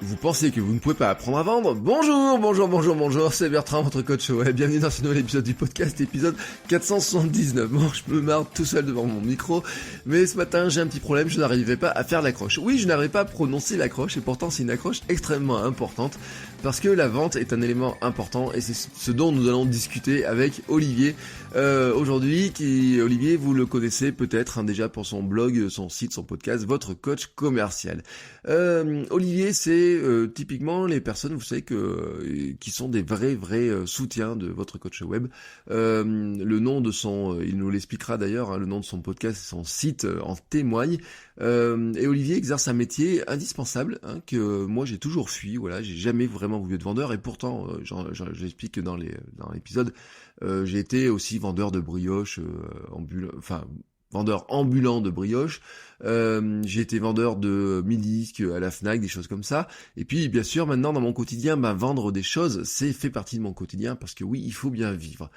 Vous pensez que vous ne pouvez pas apprendre à vendre? Bonjour, c'est Bertrand, votre coach web. Bienvenue dans ce nouvel épisode du podcast, épisode 479. Bon, je me marre tout seul devant mon micro, mais ce matin, j'ai un petit problème, je n'arrivais pas à faire l'accroche. Oui, je n'arrivais pas à prononcer l'accroche, et pourtant c'est une accroche extrêmement importante, parce que la vente est un élément important, et c'est ce dont nous allons discuter avec Olivier aujourd'hui. Olivier, vous le connaissez peut-être déjà pour son blog, son site, son podcast, votre coach commercial. Olivier, c'est typiquement les personnes, vous savez, qui sont des vrais soutiens de votre coach web. Le nom de son, il nous l'expliquera d'ailleurs, hein, le nom de son podcast et son site en témoigne. Et Olivier exerce un métier indispensable, hein, que moi j'ai toujours fui. Voilà, j'ai jamais vraiment voulu être vendeur, et pourtant, j'explique dans l'épisode, j'ai été aussi vendeur de brioche, vendeur ambulant de brioche. J'ai été vendeur de mini-disques à la Fnac, des choses comme ça. Et puis, bien sûr, maintenant, dans mon quotidien, vendre des choses, c'est fait partie de mon quotidien, parce que oui, il faut bien vivre.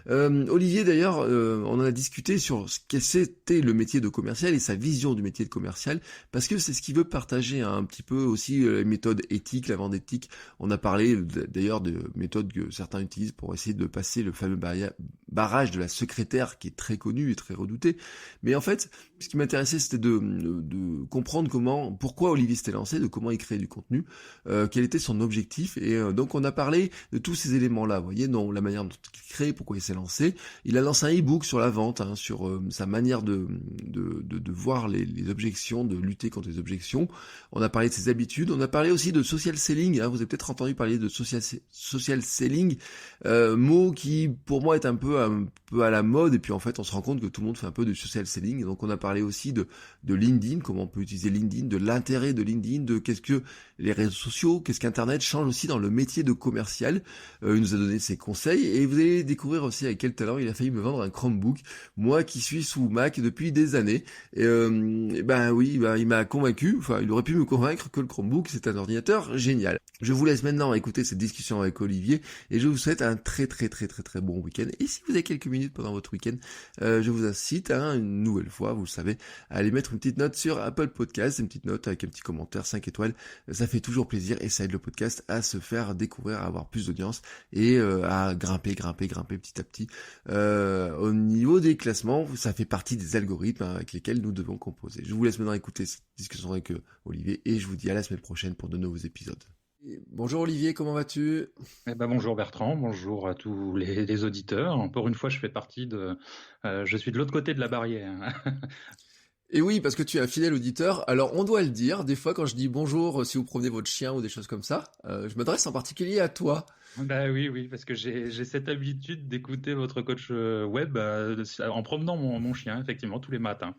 Olivier, d'ailleurs, on en a discuté sur ce que c'était le métier de commercial et sa vision du métier de commercial, parce que c'est ce qu'il veut partager, hein, un petit peu aussi les méthodes éthiques, la vente éthique. On a parlé d'ailleurs de méthodes que certains utilisent pour essayer de passer le fameux barrage de la secrétaire, qui est très connu et très redouté. Mais en fait, ce qui m'intéressait, c'était de comprendre pourquoi Olivier s'était lancé, de comment il créait du contenu, quel était son objectif, et donc on a parlé de tous ces éléments-là, vous voyez, la manière dont il crée, pourquoi il s'est lancé. Il a lancé un e-book sur la vente, hein, sur sa manière de voir les objections, de lutter contre les objections. On a parlé de ses habitudes, on a parlé aussi de social selling, hein, vous avez peut-être entendu parler de social selling, mot qui pour moi est un peu à la mode, et puis en fait on se rend compte que tout le monde fait un peu de social selling. Donc on a parlé aussi de LinkedIn, comment on peut utiliser LinkedIn, de l'intérêt de LinkedIn, de qu'est-ce que les réseaux sociaux, qu'est-ce qu'Internet change aussi dans le métier de commercial. Il nous a donné ses conseils, et vous allez découvrir aussi avec quel talent il a failli me vendre un Chromebook, moi qui suis sous Mac depuis des années. Et il m'a convaincu, il aurait pu me convaincre que le Chromebook c'est un ordinateur génial. Je vous laisse maintenant écouter cette discussion avec Olivier, et je vous souhaite un très bon week-end. Et si vous avez quelques minutes pendant votre week-end, je vous incite, une nouvelle fois, vous le savez, à aller mettre une petite note sur Apple Podcast, une petite note avec un petit commentaire 5 étoiles. Ça fait toujours plaisir, et ça aide le podcast à se faire découvrir, à avoir plus d'audience, et à grimper petit à petit. Au niveau des classements, ça fait partie des algorithmes, hein, avec lesquels nous devons composer. Je vous laisse maintenant écouter cette discussion avec Olivier, et je vous dis à la semaine prochaine pour de nouveaux épisodes. Bonjour Olivier, comment vas-tu? Bonjour Bertrand, bonjour à tous les auditeurs. Encore une fois, je suis de l'autre côté de la barrière. Et oui, parce que tu es un fidèle auditeur. Alors on doit le dire, des fois quand je dis bonjour, si vous promenez votre chien ou des choses comme ça, je m'adresse en particulier à toi. Oui, parce que j'ai cette habitude d'écouter votre coach web en promenant mon chien, effectivement, tous les matins.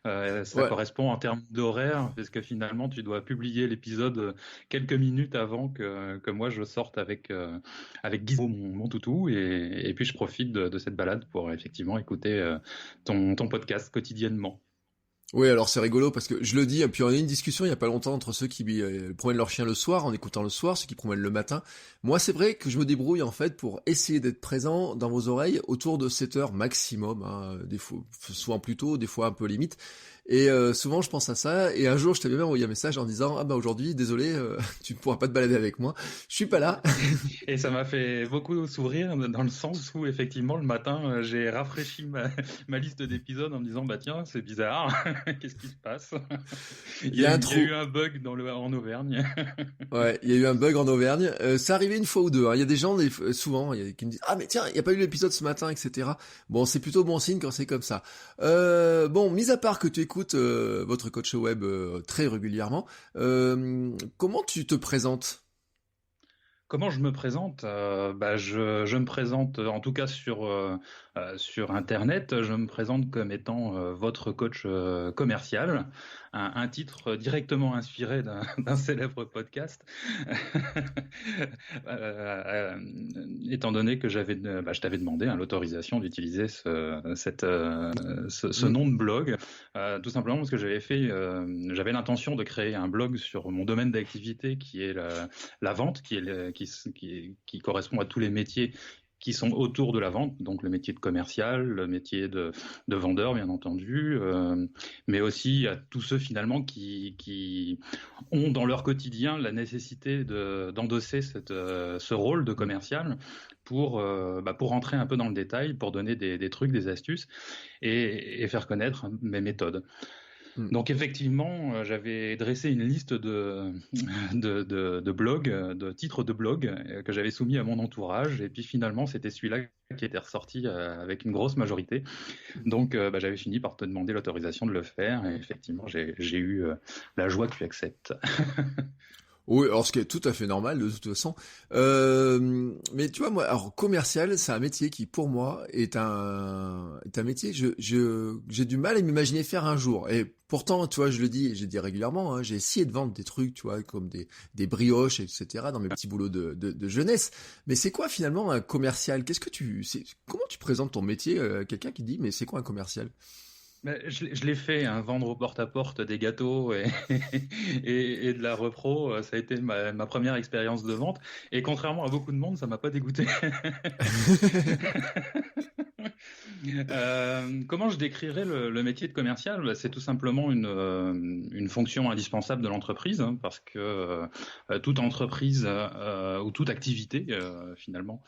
Ça Ouais. correspond en termes d'horaire, parce que finalement, tu dois publier l'épisode quelques minutes avant que moi je sorte avec Gizmo, mon toutou, et puis je profite de cette balade pour effectivement écouter ton podcast quotidiennement. Oui, alors c'est rigolo parce que je le dis, et puis on a eu une discussion il y a pas longtemps entre ceux qui promènent leur chien le soir en écoutant le soir, ceux qui promènent le matin. Moi, c'est vrai que je me débrouille en fait pour essayer d'être présent dans vos oreilles autour de 7 heures maximum, hein, des fois, souvent plus tôt, des fois un peu limite. Et souvent je pense à ça, et un jour je t'avais même envoyé un message en disant aujourd'hui, désolé, tu ne pourras pas te balader avec moi, je suis pas là. Et ça m'a fait beaucoup sourire dans le sens où effectivement le matin j'ai rafraîchi ma liste d'épisodes en me disant tiens, c'est bizarre, qu'est-ce qui se passe? Il y a un Il y a trou. eu un bug en Auvergne. Ouais, il y a eu un bug en Auvergne. C'est arrivé une fois ou deux, hein. Il y a des gens, souvent, qui me disent mais tiens, il n'y a pas eu l'épisode ce matin, etc. Bon, c'est plutôt bon signe quand c'est comme ça. Bon, mis à part que tu écoutes votre coach web très régulièrement, comment tu te présentes? Comment je me présente? Je me présente, en tout cas sur Internet, je me présente comme étant votre coach commercial, un titre directement inspiré d'un célèbre podcast, étant donné que je t'avais demandé l'autorisation d'utiliser ce Hmm. nom de blog, tout simplement parce que j'avais l'intention de créer un blog sur mon domaine d'activité qui est la vente, qui correspond à tous les métiers qui sont autour de la vente, donc le métier de commercial, le métier de vendeur, bien entendu, mais aussi à tous ceux finalement qui ont dans leur quotidien la nécessité d'endosser ce rôle de commercial pour rentrer un peu dans le détail, pour donner des trucs, des astuces et faire connaître mes méthodes. Donc effectivement, j'avais dressé une liste de blogs, de titres de blogs que j'avais soumis à mon entourage, et puis finalement c'était celui-là qui était ressorti avec une grosse majorité. Donc j'avais fini par te demander l'autorisation de le faire, et effectivement j'ai eu la joie que tu acceptes. Oui, alors ce qui est tout à fait normal de toute façon. Mais tu vois, moi, alors commercial, c'est un métier qui, pour moi, est un métier que j'ai du mal à m'imaginer faire un jour. Et pourtant, tu vois, je le dis, et je le dis régulièrement, hein, j'ai essayé de vendre des trucs, tu vois, comme des brioches, etc., dans mes petits boulots de jeunesse. Mais c'est quoi finalement un commercial? Comment tu présentes ton métier à quelqu'un qui dit, mais c'est quoi un commercial? Mais je l'ai fait, hein, vendre au porte-à-porte des gâteaux et de la repro, ça a été ma première expérience de vente. Et contrairement à beaucoup de monde, ça m'a pas dégoûté. Comment je décrirais le métier de commercial? C'est tout simplement une fonction indispensable de l'entreprise, hein, parce que toute entreprise ou toute activité finalement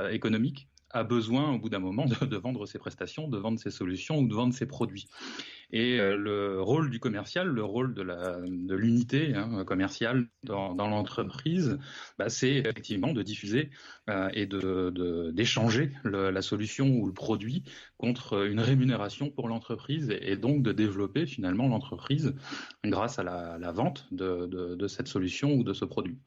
économique a besoin au bout d'un moment de vendre ses prestations, de vendre ses solutions ou de vendre ses produits. Et le rôle du commercial, le rôle de l'unité commerciale dans l'entreprise, c'est effectivement de diffuser et d'échanger la solution ou le produit contre une rémunération pour l'entreprise et donc de développer finalement l'entreprise grâce à la vente de cette solution ou de ce produit.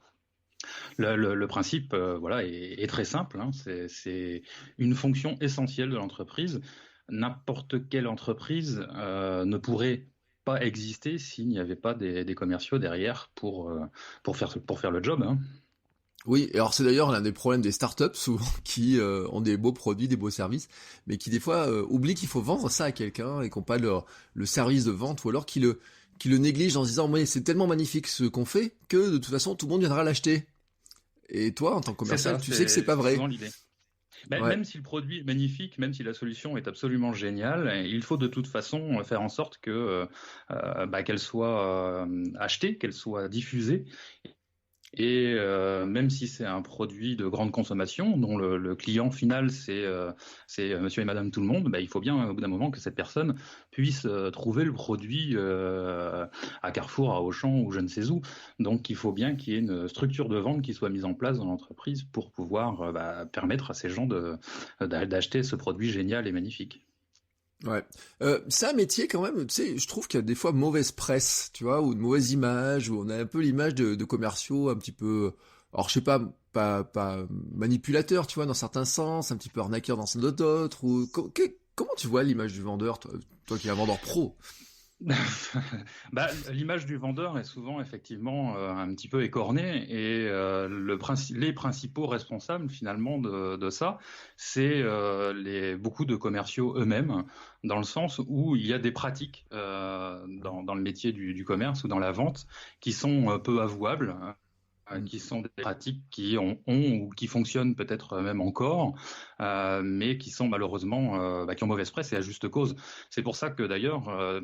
Le principe est très simple, hein, c'est une fonction essentielle de l'entreprise. N'importe quelle entreprise ne pourrait pas exister s'il n'y avait pas des commerciaux derrière pour faire le job. Hein. Oui, et alors c'est d'ailleurs l'un des problèmes des startups souvent qui ont des beaux produits, des beaux services, mais qui des fois oublient qu'il faut vendre ça à quelqu'un et qui n'ont pas le service de vente ou alors qui le négligent en se disant mais c'est tellement magnifique ce qu'on fait que de toute façon tout le monde viendra l'acheter. Et toi, en tant que commercial, tu sais que c'est pas C'est vrai. souvent l'idée. Ouais. Même si le produit est magnifique, même si la solution est absolument géniale, il faut de toute façon faire en sorte que qu'elle soit achetée, qu'elle soit diffusée. Et même si c'est un produit de grande consommation, dont le client final c'est monsieur et madame tout le monde, il faut bien au bout d'un moment que cette personne puisse trouver le produit à Carrefour, à Auchan ou je ne sais où. Donc il faut bien qu'il y ait une structure de vente qui soit mise en place dans l'entreprise pour pouvoir permettre à ces gens d'acheter ce produit génial et magnifique. Ouais. C'est un métier quand même, tu sais, je trouve qu'il y a des fois mauvaise presse, tu vois, ou une mauvaise image, où on a un peu l'image de commerciaux un petit peu, alors je sais pas manipulateur, tu vois, dans certains sens, un petit peu arnaqueur dans d'autres, ou comment tu vois l'image du vendeur, toi qui es un vendeur pro? L'image du vendeur est souvent effectivement un petit peu écornée et les principaux responsables finalement de ça, c'est beaucoup de commerciaux eux-mêmes, dans le sens où il y a des pratiques dans le métier du commerce ou dans la vente qui sont peu avouables, hein, qui sont des pratiques qui ont ou qui fonctionnent peut-être même encore, mais qui sont malheureusement qui ont mauvaise presse et à juste cause. C'est pour ça que d'ailleurs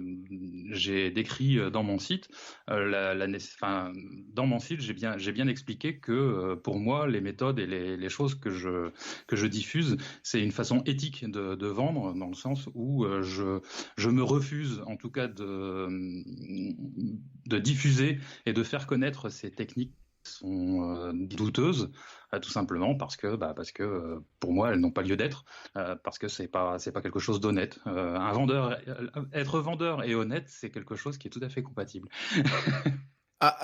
j'ai décrit dans mon site dans mon site j'ai bien expliqué que pour moi les méthodes et les choses que je diffuse, c'est une façon éthique de vendre, dans le sens où je me refuse en tout cas de diffuser et de faire connaître ces techniques sont douteuses, tout simplement parce que pour moi elles n'ont pas lieu d'être, parce que c'est pas quelque chose d'honnête. Être vendeur et honnête, c'est quelque chose qui est tout à fait compatible.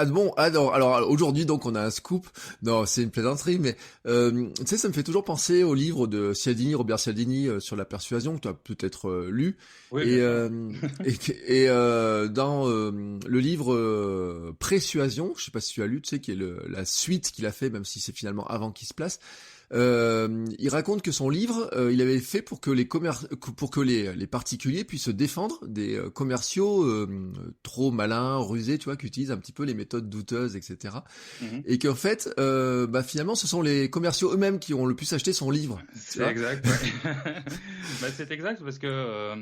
Bon, non, alors aujourd'hui donc on a un scoop, non c'est une plaisanterie, mais tu sais ça me fait toujours penser au livre de Cialdini, Robert Cialdini sur la persuasion que tu as peut-être lu, Oui, et, bien sûr. dans le livre Présuasion, je sais pas si tu as lu, tu sais qui est la suite qu'il a fait, même si c'est finalement avant qu'il se place, Il raconte que son livre, il avait fait pour que les particuliers puissent se défendre des commerciaux trop malins, rusés, tu vois, qui utilisent un petit peu les méthodes douteuses, etc. Mhm. Et qu'en fait, finalement, ce sont les commerciaux eux-mêmes qui ont le plus acheté son livre. Tu C'est vois. exact. Ouais. C'est exact parce que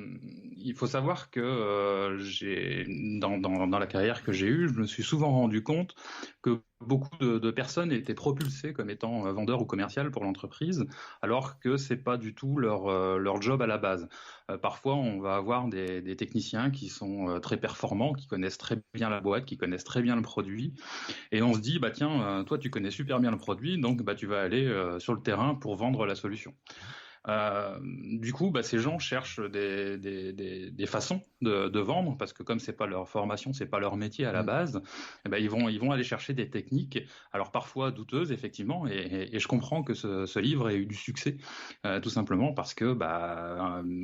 il faut savoir que j'ai dans la carrière que j'ai eue, je me suis souvent rendu compte que beaucoup de personnes étaient propulsées comme étant vendeurs ou commerciales pour l'entreprise, alors que c'est pas du tout leur job à la base. Parfois, on va avoir des techniciens qui sont très performants, qui connaissent très bien la boîte, qui connaissent très bien le produit, et on se dit bah tiens, toi tu connais super bien le produit, donc bah tu vas aller sur le terrain pour vendre la solution. Du coup, ces gens cherchent des façons de vendre parce que comme c'est pas leur formation, c'est pas leur métier à la Mm. base, ils vont aller chercher des techniques, alors parfois douteuses effectivement, et je comprends que ce livre ait eu du succès, tout simplement parce que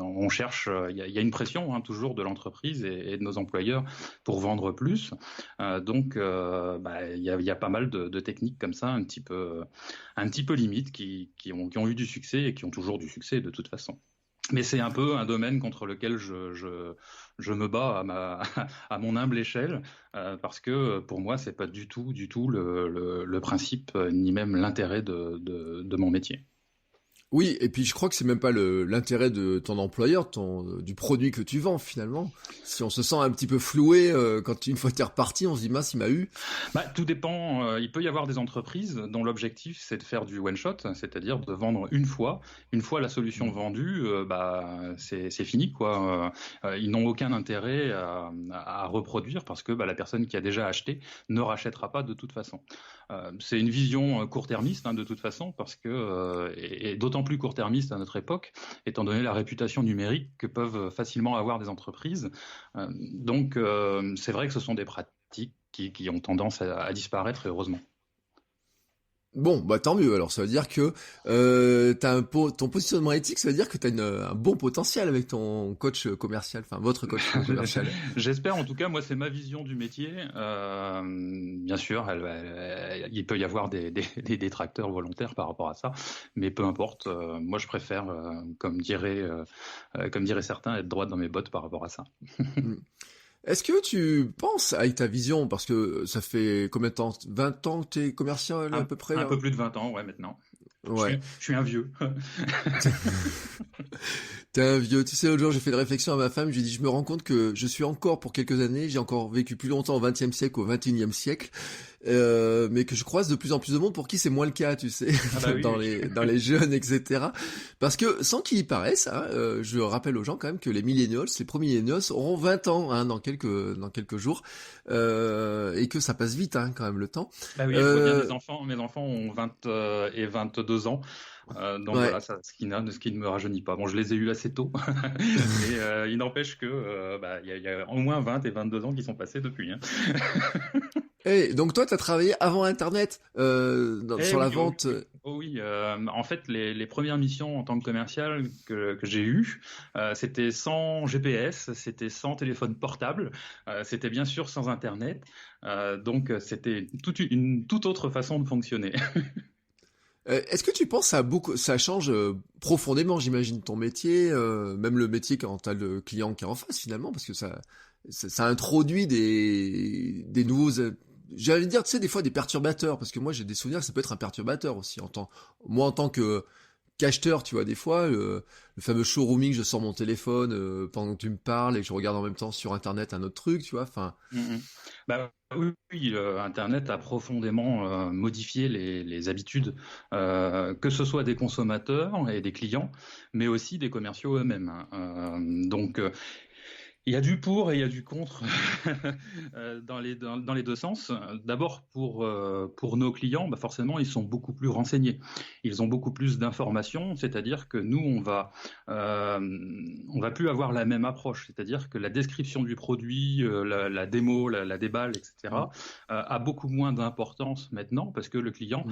on cherche, il y a une pression toujours de l'entreprise et de nos employeurs pour vendre plus, il y a pas mal de techniques comme ça, un petit peu limite qui ont eu du succès et qui ont toujours du succès de toute façon. Mais c'est un peu un domaine contre lequel je me bats à mon humble échelle, parce que pour moi, c'est pas du tout le principe, ni même l'intérêt de mon métier. Oui, et puis je crois que c'est même pas l'intérêt de ton employeur, du produit que tu vends finalement. Si on se sent un petit peu floué quand une fois t'es reparti, on se dit mince, il m'a eu. Tout dépend. Il peut y avoir des entreprises dont l'objectif c'est de faire du one shot, c'est-à-dire de vendre une fois. Une fois la solution vendue, c'est fini quoi. Ils n'ont aucun intérêt à reproduire parce que la personne qui a déjà acheté ne rachètera pas de toute façon. C'est une vision court-termiste de toute façon parce que et d'autant plus court-termiste à notre époque, étant donné la réputation numérique que peuvent facilement avoir des entreprises. C'est vrai que ce sont des pratiques qui ont tendance à disparaître, heureusement. Bon, bah tant mieux. Alors ça veut dire que ton positionnement éthique, ça veut dire que t'as un bon potentiel avec ton coach commercial, enfin votre coach commercial. J'espère, en tout cas, moi c'est ma vision du métier. Bien sûr, il peut y avoir des détracteurs volontaires par rapport à ça, mais peu importe. Moi je préfère, comme diraient certains, être droit dans mes bottes par rapport à ça. Mm. Est-ce que tu penses, avec ta vision, parce que ça fait combien de temps? 20 ans que t'es commercial à peu près, Un hein? peu plus de 20 ans, ouais, maintenant. Ouais. Je suis un vieux. T'es un vieux. Tu sais, l'autre jour, j'ai fait une réflexion à ma femme, je lui ai dit, je me rends compte que je suis encore, pour quelques années, j'ai encore vécu plus longtemps au XXe siècle qu'au XXIe siècle, mais que je croise de plus en plus de monde pour qui c'est moins le cas, tu sais, Oui, oui. dans les jeunes, etc. Parce que, sans qu'il y paraisse, je rappelle aux gens quand même que les millennials, les premiers millennials, auront 20 ans, dans quelques jours, et que ça passe vite, quand même, le temps. Oui, je vois bien mes enfants ont 20 et 22 ans. Ouais. Voilà, ce qui ne me rajeunit pas. Bon, je les ai eus assez tôt, mais il n'empêche que y a au moins 20 et 22 ans qui sont passés depuis. Hein. Donc toi, t'as travaillé avant Internet, sur la vente. Oh oui. En fait, les premières missions en tant que commercial que j'ai eues, c'était sans GPS, c'était sans téléphone portable, c'était bien sûr sans Internet. Donc c'était une toute autre façon de fonctionner. Est-ce que tu penses ça change profondément, j'imagine, ton métier, même le métier quand t'as le client qui est en face finalement, parce que ça introduit des nouveaux, j'allais dire, tu sais, des fois des perturbateurs, parce que moi j'ai des souvenirs que ça peut être un perturbateur aussi moi en tant que qu'acheteur, tu vois, des fois le fameux showrooming, je sors mon téléphone pendant que tu me parles et que je regarde en même temps sur internet un autre truc, tu vois, enfin. Oui, Internet a profondément modifié les habitudes, que ce soit des consommateurs et des clients, mais aussi des commerciaux eux-mêmes. Il y a du pour et il y a du contre dans les deux sens. D'abord, pour nos clients, forcément, ils sont beaucoup plus renseignés. Ils ont beaucoup plus d'informations, c'est-à-dire que nous, on va plus avoir la même approche. C'est-à-dire que la description du produit, la démo, la déballe, etc., a beaucoup moins d'importance maintenant parce que le client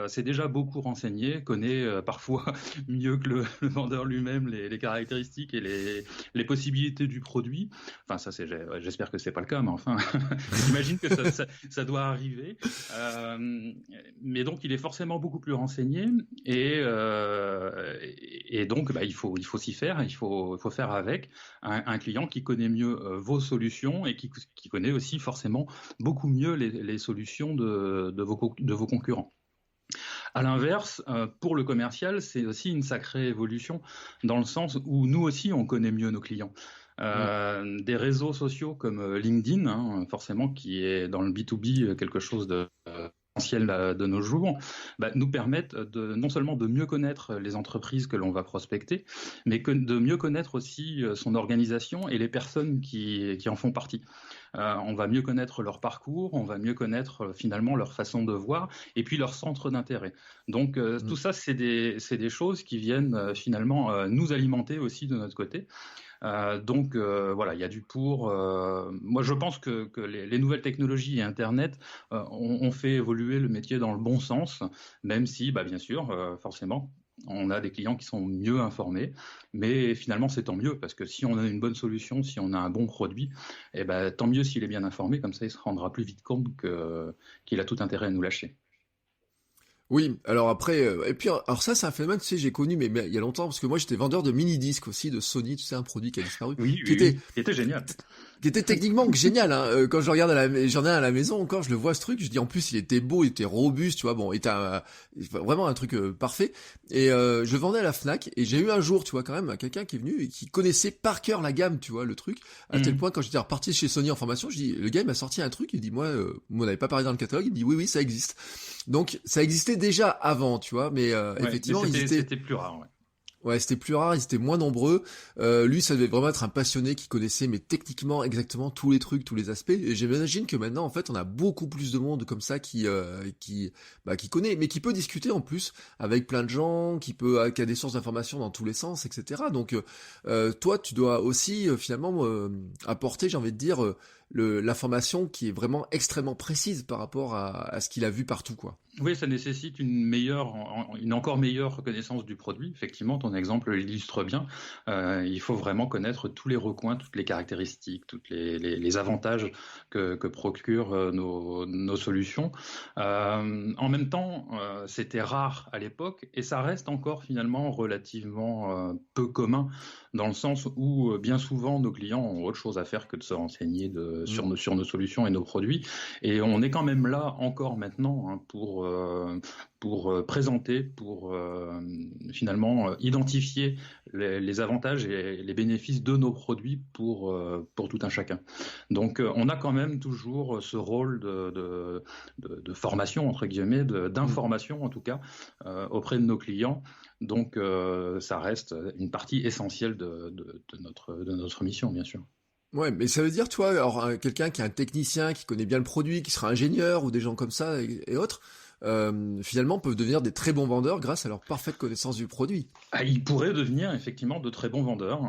s'est déjà beaucoup renseigné, connaît parfois mieux que le vendeur lui-même les caractéristiques et les possibilités du du produit. Enfin, ça, j'espère que c'est pas le cas, mais enfin, j'imagine que ça doit arriver. Mais donc, il est forcément beaucoup plus renseigné et donc, il faut s'y faire, il faut faire avec un client qui connaît mieux vos solutions et qui connaît aussi forcément beaucoup mieux les solutions de vos concurrents. À l'inverse, pour le commercial, c'est aussi une sacrée évolution dans le sens où nous aussi, on connaît mieux nos clients. Des réseaux sociaux comme LinkedIn, hein, forcément, qui est dans le B2B quelque chose de essentiel de nos jours, nous permettent non seulement de mieux connaître les entreprises que l'on va prospecter, mais de mieux connaître aussi son organisation et les personnes qui en font partie. On va mieux connaître leur parcours, on va mieux connaître finalement leur façon de voir et puis leur centre d'intérêt. Donc tout ça, c'est des choses qui viennent finalement nous alimenter aussi de notre côté. Donc voilà, il y a du pour. Moi, je pense que les nouvelles technologies et Internet ont fait évoluer le métier dans le bon sens, même si, bien sûr, forcément, on a des clients qui sont mieux informés, mais finalement, c'est tant mieux, parce que si on a une bonne solution, si on a un bon produit, tant mieux s'il est bien informé, comme ça, il se rendra plus vite compte qu'il a tout intérêt à nous lâcher. Oui, alors après, et puis alors ça c'est un phénomène, tu sais, j'ai connu mais il y a longtemps parce que moi j'étais vendeur de mini-disques aussi de Sony, tu sais, un produit qui a disparu, Oui, qui était génial. Qui était techniquement génial, hein. Quand je regarde j'en ai un à la maison encore, je le vois ce truc, je dis en plus il était beau, il était robuste, tu vois, bon, il était vraiment un truc parfait. Et je le vendais à la Fnac et j'ai eu un jour, tu vois, quand même quelqu'un qui est venu et qui connaissait par cœur la gamme, tu vois, le truc, à tel point quand j'étais reparti chez Sony en formation, je dis le gars il m'a sorti un truc, il dit moi on n'avait pas parlé dans le catalogue, il dit oui ça existe. Donc ça existait déjà avant, tu vois, mais effectivement c'était plus rare, ouais. Ouais, c'était plus rare, ils étaient moins nombreux. Lui, ça devait vraiment être un passionné qui connaissait, mais techniquement, exactement tous les trucs, tous les aspects. Et j'imagine que maintenant, en fait, on a beaucoup plus de monde comme ça qui connaît, mais qui peut discuter en plus avec plein de gens, qui a des sources d'informations dans tous les sens, etc. Donc, toi, tu dois aussi finalement apporter, j'ai envie de dire, l'information qui est vraiment extrêmement précise par rapport à ce qu'il a vu partout, quoi. Oui, ça nécessite une encore meilleure reconnaissance du produit. Effectivement, ton exemple l'illustre bien. Il faut vraiment connaître tous les recoins, toutes les caractéristiques, tous les avantages que procurent nos solutions. En même temps, c'était rare à l'époque et ça reste encore finalement relativement peu commun dans le sens où bien souvent nos clients ont autre chose à faire que de se renseigner sur nos solutions et nos produits. Et on est quand même là encore maintenant, hein, pour présenter, pour finalement identifier les avantages et les bénéfices de nos produits pour tout un chacun. Donc on a quand même toujours ce rôle de formation, entre guillemets, d'information en tout cas, auprès de nos clients. Donc ça reste une partie essentielle de notre mission, bien sûr. Ouais, mais ça veut dire, toi, alors quelqu'un qui est un technicien, qui connaît bien le produit, qui sera ingénieur ou des gens comme ça et autres, finalement peuvent devenir des très bons vendeurs grâce à leur parfaite connaissance du produit. Ils pourraient devenir effectivement de très bons vendeurs,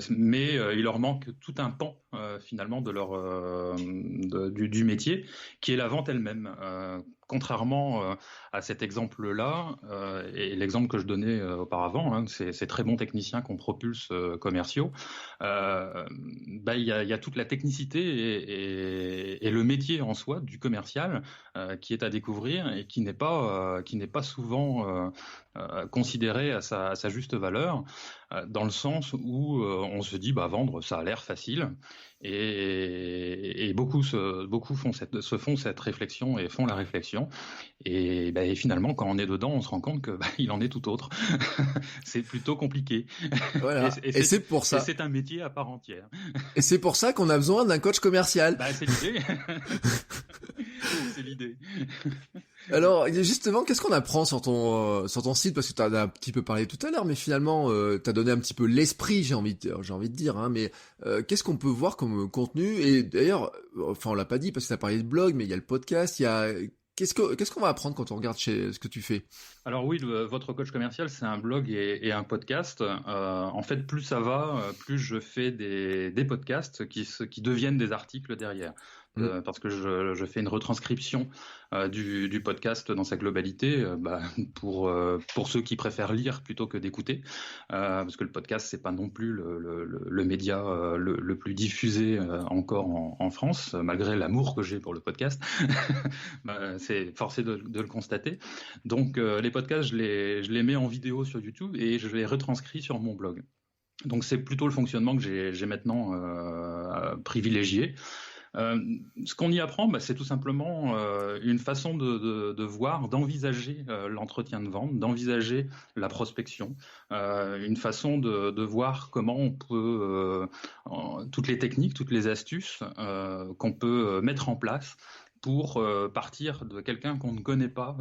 mais il leur manque tout un pan finalement du métier, qui est la vente elle-même. Contrairement à cet exemple-là, et l'exemple que je donnais auparavant, hein, ces très bons techniciens qu'on propulse commerciaux, il y a toute la technicité et le métier en soi du commercial qui est à découvrir et qui n'est pas souvent considéré à sa juste valeur, dans le sens où on se dit vendre ça a l'air facile et beaucoup se font cette réflexion et font la réflexion et finalement quand on est dedans on se rend compte que il en est tout autre. C'est plutôt compliqué. Voilà. Et c'est pour ça. C'est un métier à part entière. Et c'est pour ça qu'on a besoin d'un coach commercial. C'est l'idée. C'est l'idée. Alors justement, qu'est-ce qu'on apprend sur ton site, parce que tu en as un petit peu parlé tout à l'heure, mais finalement tu as donné un petit peu l'esprit, j'ai envie de dire, hein, mais qu'est-ce qu'on peut voir comme contenu? Et d'ailleurs, enfin on l'a pas dit parce que tu as parlé de blog, mais il y a le podcast, il y a qu'est-ce qu'on va apprendre quand on regarde ce que tu fais? Alors oui, votre coach commercial, c'est un blog et un podcast. En fait, plus ça va, plus je fais des podcasts qui deviennent des articles derrière. parce que je fais une retranscription du podcast dans sa globalité, pour ceux qui préfèrent lire plutôt que d'écouter, parce que le podcast c'est pas non plus le média le plus diffusé encore en France, malgré l'amour que j'ai pour le podcast. C'est forcé de le constater. Donc les podcasts, je les mets en vidéo sur YouTube et je les retranscris sur mon blog. Donc c'est plutôt le fonctionnement que j'ai maintenant privilégié. Ce qu'on y apprend, c'est tout simplement une façon de voir, d'envisager l'entretien de vente, d'envisager la prospection, une façon de voir comment on peut, toutes les techniques, toutes les astuces qu'on peut mettre en place pour partir de quelqu'un qu'on ne connaît pas,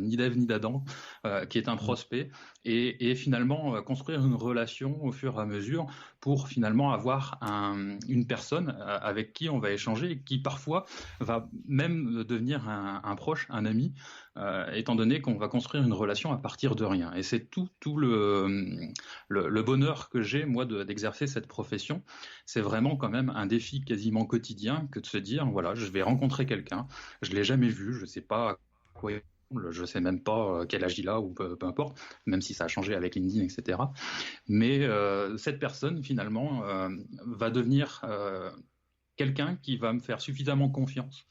ni d'Ève ni d'Adam, qui est un prospect, et finalement construire une relation au fur et à mesure pour finalement avoir une personne avec qui on va échanger et qui parfois va même devenir un proche, un ami, étant donné qu'on va construire une relation à partir de rien. Et c'est tout le bonheur que j'ai, moi, d'exercer cette profession. C'est vraiment quand même un défi quasiment quotidien que de se dire, voilà, je vais rencontrer quelqu'un, je l'ai jamais vu, je sais pas à quoi il ressemble, je sais même pas quel âge il a ou peu importe, même si ça a changé avec LinkedIn, etc. Mais cette personne, finalement, va devenir quelqu'un qui va me faire suffisamment confiance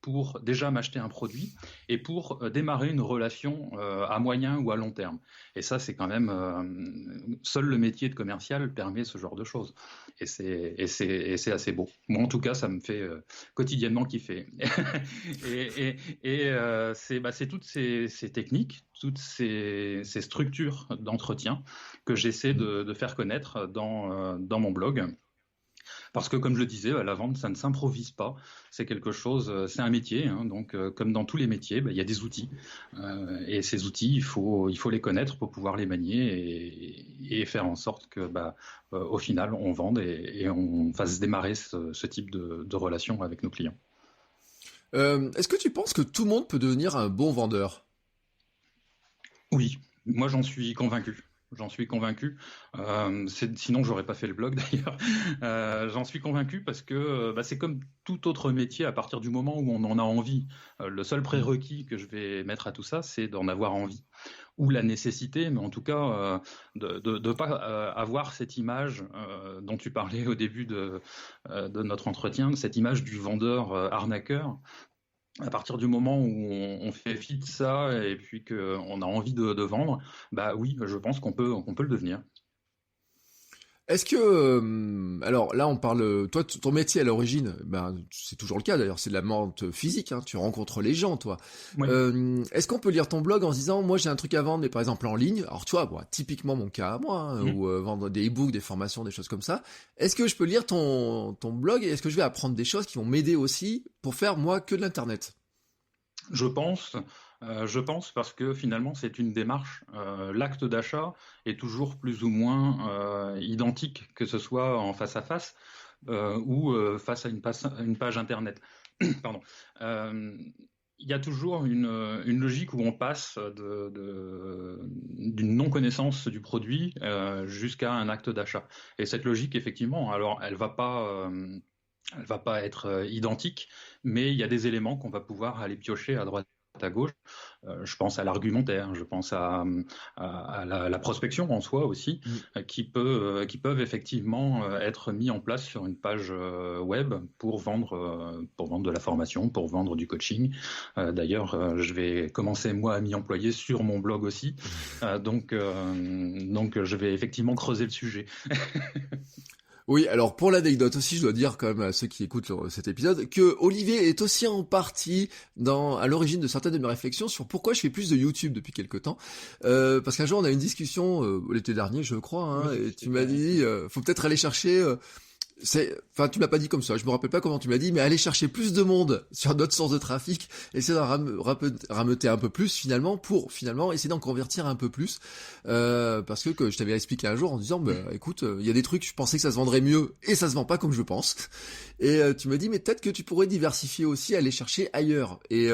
pour déjà m'acheter un produit et pour démarrer une relation à moyen ou à long terme. Et ça, c'est quand même... seul le métier de commercial permet ce genre de choses. Et c'est assez beau. Moi, en tout cas, ça me fait quotidiennement kiffer. C'est toutes ces techniques, toutes ces structures d'entretien que j'essaie de faire connaître dans mon blog. Parce que, comme je le disais, la vente, ça ne s'improvise pas. C'est quelque chose, c'est un métier. Donc, comme dans tous les métiers, il y a des outils. Et ces outils, il faut les connaître pour pouvoir les manier et faire en sorte que, au final, on vende et on fasse démarrer ce type de relation avec nos clients. Est-ce que tu penses que tout le monde peut devenir un bon vendeur ? Oui, moi j'en suis convaincu. J'en suis convaincu. Sinon, j'aurais pas fait le blog d'ailleurs. J'en suis convaincu parce que c'est comme tout autre métier. À partir du moment où on en a envie, le seul prérequis que je vais mettre à tout ça, c'est d'en avoir envie ou la nécessité, mais en tout cas de pas avoir cette image dont tu parlais au début de notre entretien, cette image du vendeur arnaqueur. À partir du moment où on fait fi de ça et puis qu'on a envie de vendre, oui, je pense qu'on peut le devenir. Est-ce que, alors là on parle, toi ton métier à l'origine, c'est toujours le cas d'ailleurs, c'est de la vente physique, tu rencontres les gens toi. Oui. Est-ce qu'on peut lire ton blog en se disant, moi j'ai un truc à vendre, mais par exemple en ligne, alors tu vois, typiquement mon cas à moi, ou vendre des e-books, des formations, des choses comme ça, est-ce que je peux lire ton blog et est-ce que je vais apprendre des choses qui vont m'aider aussi pour faire moi que de l'internet ? Je pense parce que finalement c'est une démarche. L'acte d'achat est toujours plus ou moins identique, que ce soit en face à face ou face à une page internet. Pardon. Il y a toujours une logique où on passe d'une non-connaissance du produit jusqu'à un acte d'achat. Et cette logique, effectivement, alors elle va pas être identique, mais il y a des éléments qu'on va pouvoir aller piocher à droite à gauche. Je pense à l'argumentaire, je pense à la prospection en soi aussi, qui peuvent effectivement être mis en place sur une page web pour vendre de la formation, pour vendre du coaching. D'ailleurs, je vais commencer moi à m'y employer sur mon blog aussi. Donc je vais effectivement creuser le sujet. Oui, alors pour l'anecdote aussi, je dois dire quand même à ceux qui écoutent cet épisode que Olivier est aussi en partie à l'origine de certaines de mes réflexions sur pourquoi je fais plus de YouTube depuis quelque temps. Parce qu'un jour on a eu une discussion l'été dernier, je crois, et tu m'as dit faut peut-être aller chercher tu m'as pas dit comme ça, je me rappelle pas comment tu m'as dit, mais aller chercher plus de monde sur d'autres sources de trafic, essayer d'en rameuter un peu plus finalement, pour finalement essayer d'en convertir un peu plus, parce que je t'avais expliqué un jour en disant, écoute, il y a des trucs, je pensais que ça se vendrait mieux, et ça se vend pas comme je pense, et tu m'as dit, mais peut-être que tu pourrais diversifier aussi, aller chercher ailleurs, et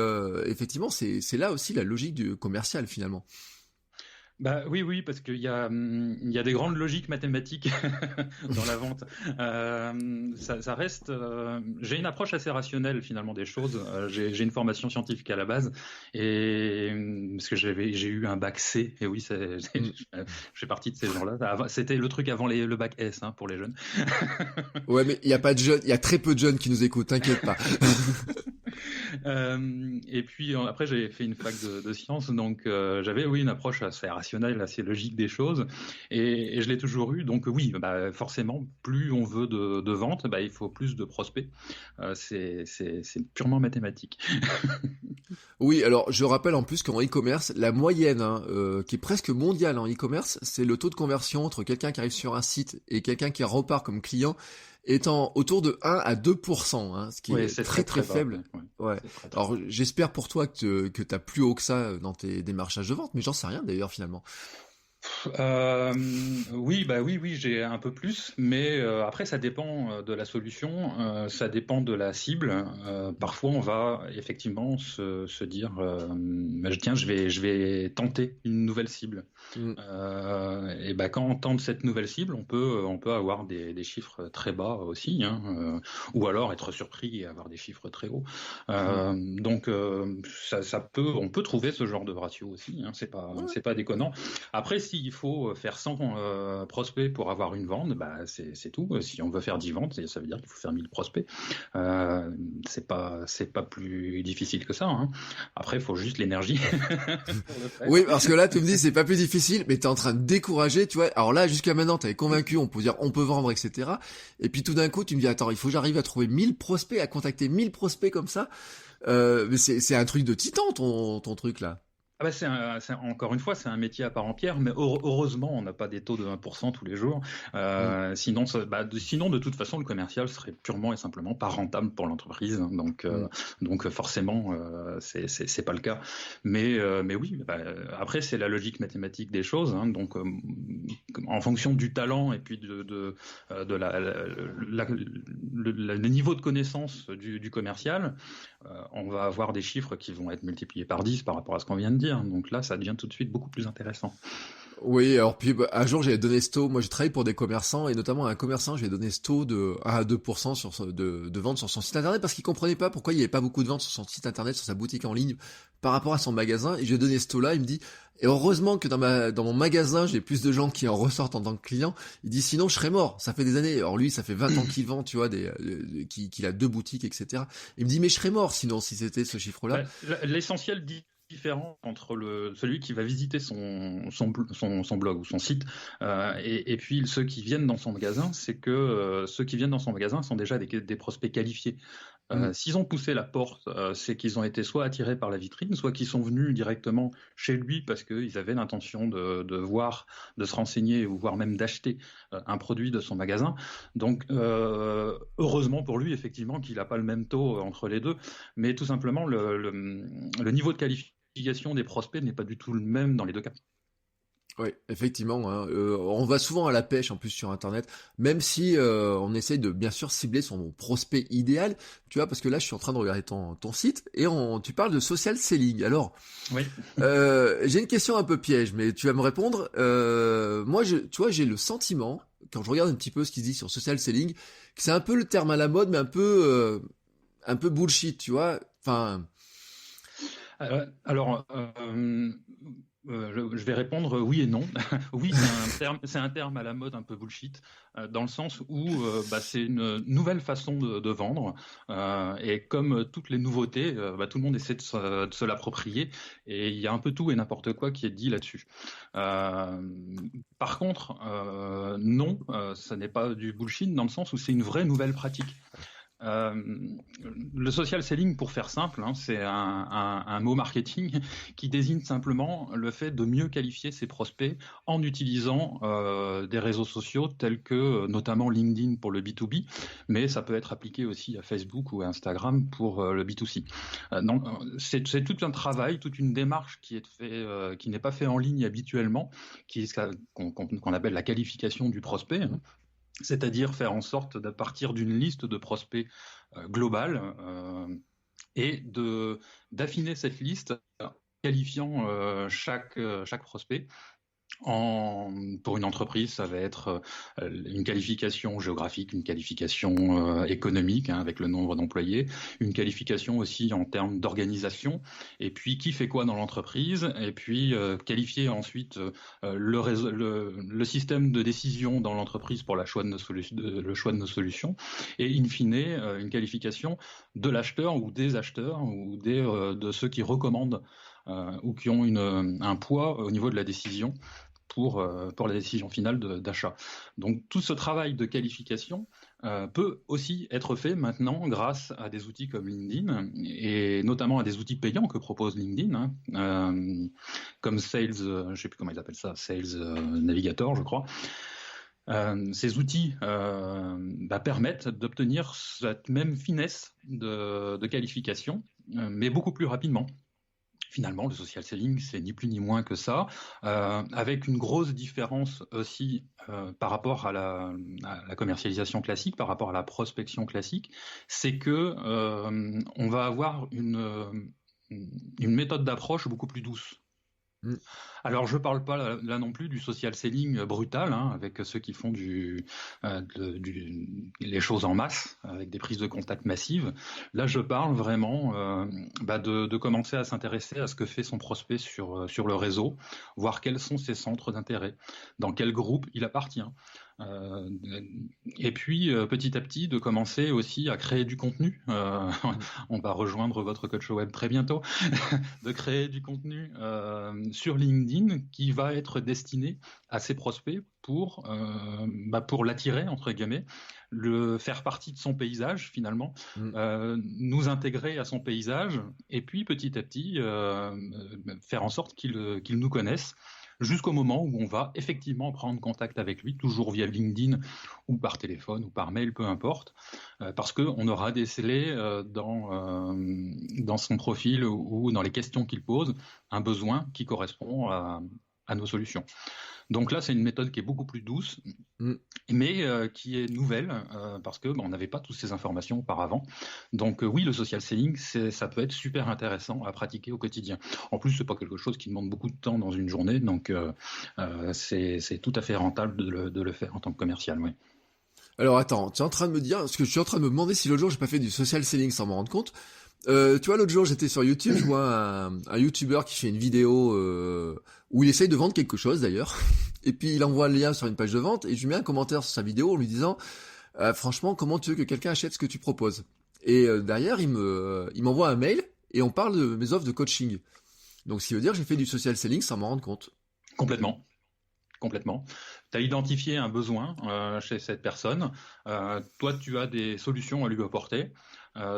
effectivement, c'est là aussi la logique du commercial finalement. Bah oui, parce il y a des grandes logiques mathématiques dans la vente. Ça reste. J'ai une approche assez rationnelle finalement des choses. J'ai une formation scientifique à la base et parce que j'ai eu un bac C et oui, Mm. je fais partie de ces gens-là. C'était le truc avant le bac S pour les jeunes. Ouais, mais il y a pas de jeunes, il y a très peu de jeunes qui nous écoutent, t'inquiète pas. Et puis après j'ai fait une fac de sciences, donc j'avais oui une approche assez rationnelle, assez logique des choses, et je l'ai toujours eu. Donc oui, bah, forcément, plus on veut de ventes, bah, il faut plus de prospects. C'est purement mathématique. Oui, alors je rappelle en plus qu'en e-commerce, la moyenne, hein, qui est presque mondiale en e-commerce, c'est le taux de conversion entre quelqu'un qui arrive sur un site et quelqu'un qui repart comme client étant autour de 1 à 2%, hein, ce qui Oui, est c'est très très très très bas. faible. Ouais, Ouais. c'est très très Alors bas. j'espère pour toi que t'as plus haut que ça dans tes démarchages de vente, mais j'en sais rien d'ailleurs finalement. Oui, bah oui, j'ai un peu plus, mais après ça dépend de la solution, ça dépend de la cible. Parfois, on va effectivement se dire, bah, tiens, je vais tenter une nouvelle cible. Mm. Et bah, quand on tente cette nouvelle cible, on peut avoir des chiffres très bas aussi, ou alors être surpris et avoir des chiffres très hauts. Mm. Donc on peut trouver ce genre de ratio aussi, Ouais. c'est pas déconnant. Après, s'il faut faire 100 prospects pour avoir une vente, bah, c'est tout. Si on veut faire 10 ventes, ça veut dire qu'il faut faire 1000 prospects. Euh, c'est pas plus difficile que ça. Après, il faut juste l'énergie pour le faire. Oui, parce que là, tu me dis, c'est pas plus difficile, mais t'es en train de décourager, tu vois. Alors là, jusqu'à maintenant, t'avais convaincu, on peut dire, on peut vendre, etc. Et puis tout d'un coup, tu me dis, attends, il faut que j'arrive à trouver 1000 prospects, à contacter 1000 prospects comme ça. Mais c'est un truc de titan, ton truc là. Ah bah encore une fois, c'est un métier à part entière, mais heureusement, on n'a pas des taux de 1% tous les jours. Mm. Sinon, de toute façon, le commercial serait purement et simplement pas rentable pour l'entreprise. Mm. Donc forcément, c'est pas le cas. Mais oui, bah, après, c'est la logique mathématique des choses. Donc, en fonction du talent et puis de le niveau de connaissance du commercial, on va avoir des chiffres qui vont être multipliés par 10 par rapport à ce qu'on vient de dire. Donc là, ça devient tout de suite beaucoup plus intéressant. Oui, alors puis bah, un jour, j'avais donné ce taux. Moi, j'ai travaillé pour des commerçants, et notamment à un commerçant, j'ai donné ce taux de 1 à 2% de ventes sur son site internet, parce qu'il comprenait pas pourquoi il n'y avait pas beaucoup de ventes sur son site internet, sur sa boutique en ligne, par rapport à son magasin. Et j'ai donné ce taux-là, il me dit, et heureusement que dans mon magasin, j'ai plus de gens qui en ressortent en tant que clients. Il dit, sinon, je serais mort. Ça fait des années. Alors lui, ça fait 20 ans qu'il vend, tu vois, qu'il a 2 boutiques, etc. Il me dit, mais je serais mort sinon, si c'était ce chiffre-là. Bah, l'essentiel différent entre celui qui va visiter son blog ou son site et puis ceux qui viennent dans son magasin, c'est que ceux qui viennent dans son magasin sont déjà des prospects qualifiés. Mm. S'ils ont poussé la porte, c'est qu'ils ont été soit attirés par la vitrine, soit qu'ils sont venus directement chez lui parce qu'ils avaient l'intention de voir, de se renseigner ou voire même d'acheter un produit de son magasin. Donc, heureusement pour lui, effectivement, qu'il n'a pas le même taux entre les deux, mais tout simplement, le niveau de qualification des prospects n'est pas du tout le même dans les deux cas. Oui, effectivement, hein, on va souvent à la pêche en plus sur Internet, même si on essaye de bien sûr cibler son prospect idéal, tu vois, parce que là je suis en train de regarder ton site et tu parles de social selling. Alors, Oui. j'ai une question un peu piège, mais tu vas me répondre. Moi, tu vois, j'ai le sentiment, quand je regarde un petit peu ce qui se dit sur social selling, que c'est un peu le terme à la mode, mais un peu bullshit, tu vois. Enfin, Alors, je vais répondre oui et non. Oui, c'est un terme à la mode un peu bullshit, dans le sens où bah, c'est une nouvelle façon de vendre, et comme toutes les nouveautés, bah, tout le monde essaie de se l'approprier, et il y a un peu tout et n'importe quoi qui est dit là-dessus. Euh, Par contre, non, ça n'est pas du bullshit dans le sens où c'est une vraie nouvelle pratique. Euh, le social selling, pour faire simple, c'est un mot marketing qui désigne simplement le fait de mieux qualifier ses prospects en utilisant des réseaux sociaux tels que notamment LinkedIn pour le B2B, mais ça peut être appliqué aussi à Facebook ou à Instagram pour le B2C. Donc, c'est tout un travail, toute une démarche qui est fait, qui n'est pas fait en ligne habituellement, qu'on appelle la qualification du prospect. C'est-à-dire faire en sorte de partir d'une liste de prospects globale et d'affiner cette liste en qualifiant chaque prospect Pour une entreprise, ça va être une qualification géographique, une qualification économique, hein, avec le nombre d'employés, une qualification aussi en termes d'organisation, et puis qui fait quoi dans l'entreprise, et puis qualifier ensuite le système de décision dans l'entreprise pour le choix de nos solutions, et in fine, une qualification de l'acheteur ou des acheteurs ou de ceux qui recommandent ou qui ont un poids au niveau de la décision pour la décision finale d'achat. Donc tout ce travail de qualification peut aussi être fait maintenant grâce à des outils comme LinkedIn et notamment à des outils payants que propose LinkedIn, comme Sales, je ne sais plus comment ils appellent ça, Sales Navigator, je crois. Ces outils permettent d'obtenir cette même finesse de qualification, mais beaucoup plus rapidement. Finalement, le social selling, c'est ni plus ni moins que ça, avec une grosse différence aussi par rapport à la commercialisation classique, par rapport à la prospection classique, c'est que on va avoir une méthode d'approche beaucoup plus douce. Mm. Alors, je ne parle pas là non plus du social selling brutal, hein, avec ceux qui font les choses en masse, avec des prises de contact massives. Là, je parle vraiment de commencer à s'intéresser à ce que fait son prospect sur le réseau, voir quels sont ses centres d'intérêt, dans quel groupe il appartient. Et puis, petit à petit, de commencer aussi à créer du contenu. On va rejoindre votre coach web très bientôt. De créer du contenu sur LinkedIn qui va être destiné à ses prospects pour l'attirer, entre guillemets, le faire partie de son paysage finalement, nous intégrer à son paysage et puis petit à petit faire en sorte qu'il nous connaisse jusqu'au moment où on va effectivement prendre contact avec lui, toujours via LinkedIn ou par téléphone ou par mail, peu importe, parce qu'on aura décelé dans son profil ou dans les questions qu'il pose un besoin qui correspond à nos solutions. Donc là, c'est une méthode qui est beaucoup plus douce, mais qui est nouvelle, parce que on n'avait pas toutes ces informations auparavant. Donc oui, le social selling, ça peut être super intéressant à pratiquer au quotidien. En plus, c'est pas quelque chose qui demande beaucoup de temps dans une journée, donc c'est tout à fait rentable de le faire en tant que commercial, oui. Alors attends, tu es en train de me dire, parce que je suis en train de me demander si l'autre jour j'ai pas fait du social selling sans m'en rendre compte. Tu vois, l'autre jour j'étais sur YouTube, je vois un YouTuber qui fait une vidéo où il essaye de vendre quelque chose d'ailleurs, et puis il envoie le lien sur une page de vente, et je lui mets un commentaire sur sa vidéo en lui disant franchement, comment tu veux que quelqu'un achète ce que tu proposes? Et derrière, il m'envoie un mail, et on parle de mes offres de coaching. Donc ce qui veut dire que j'ai fait du social selling sans m'en rendre compte. Complètement. Complètement. Tu as identifié un besoin chez cette personne. Toi, tu as des solutions à lui apporter.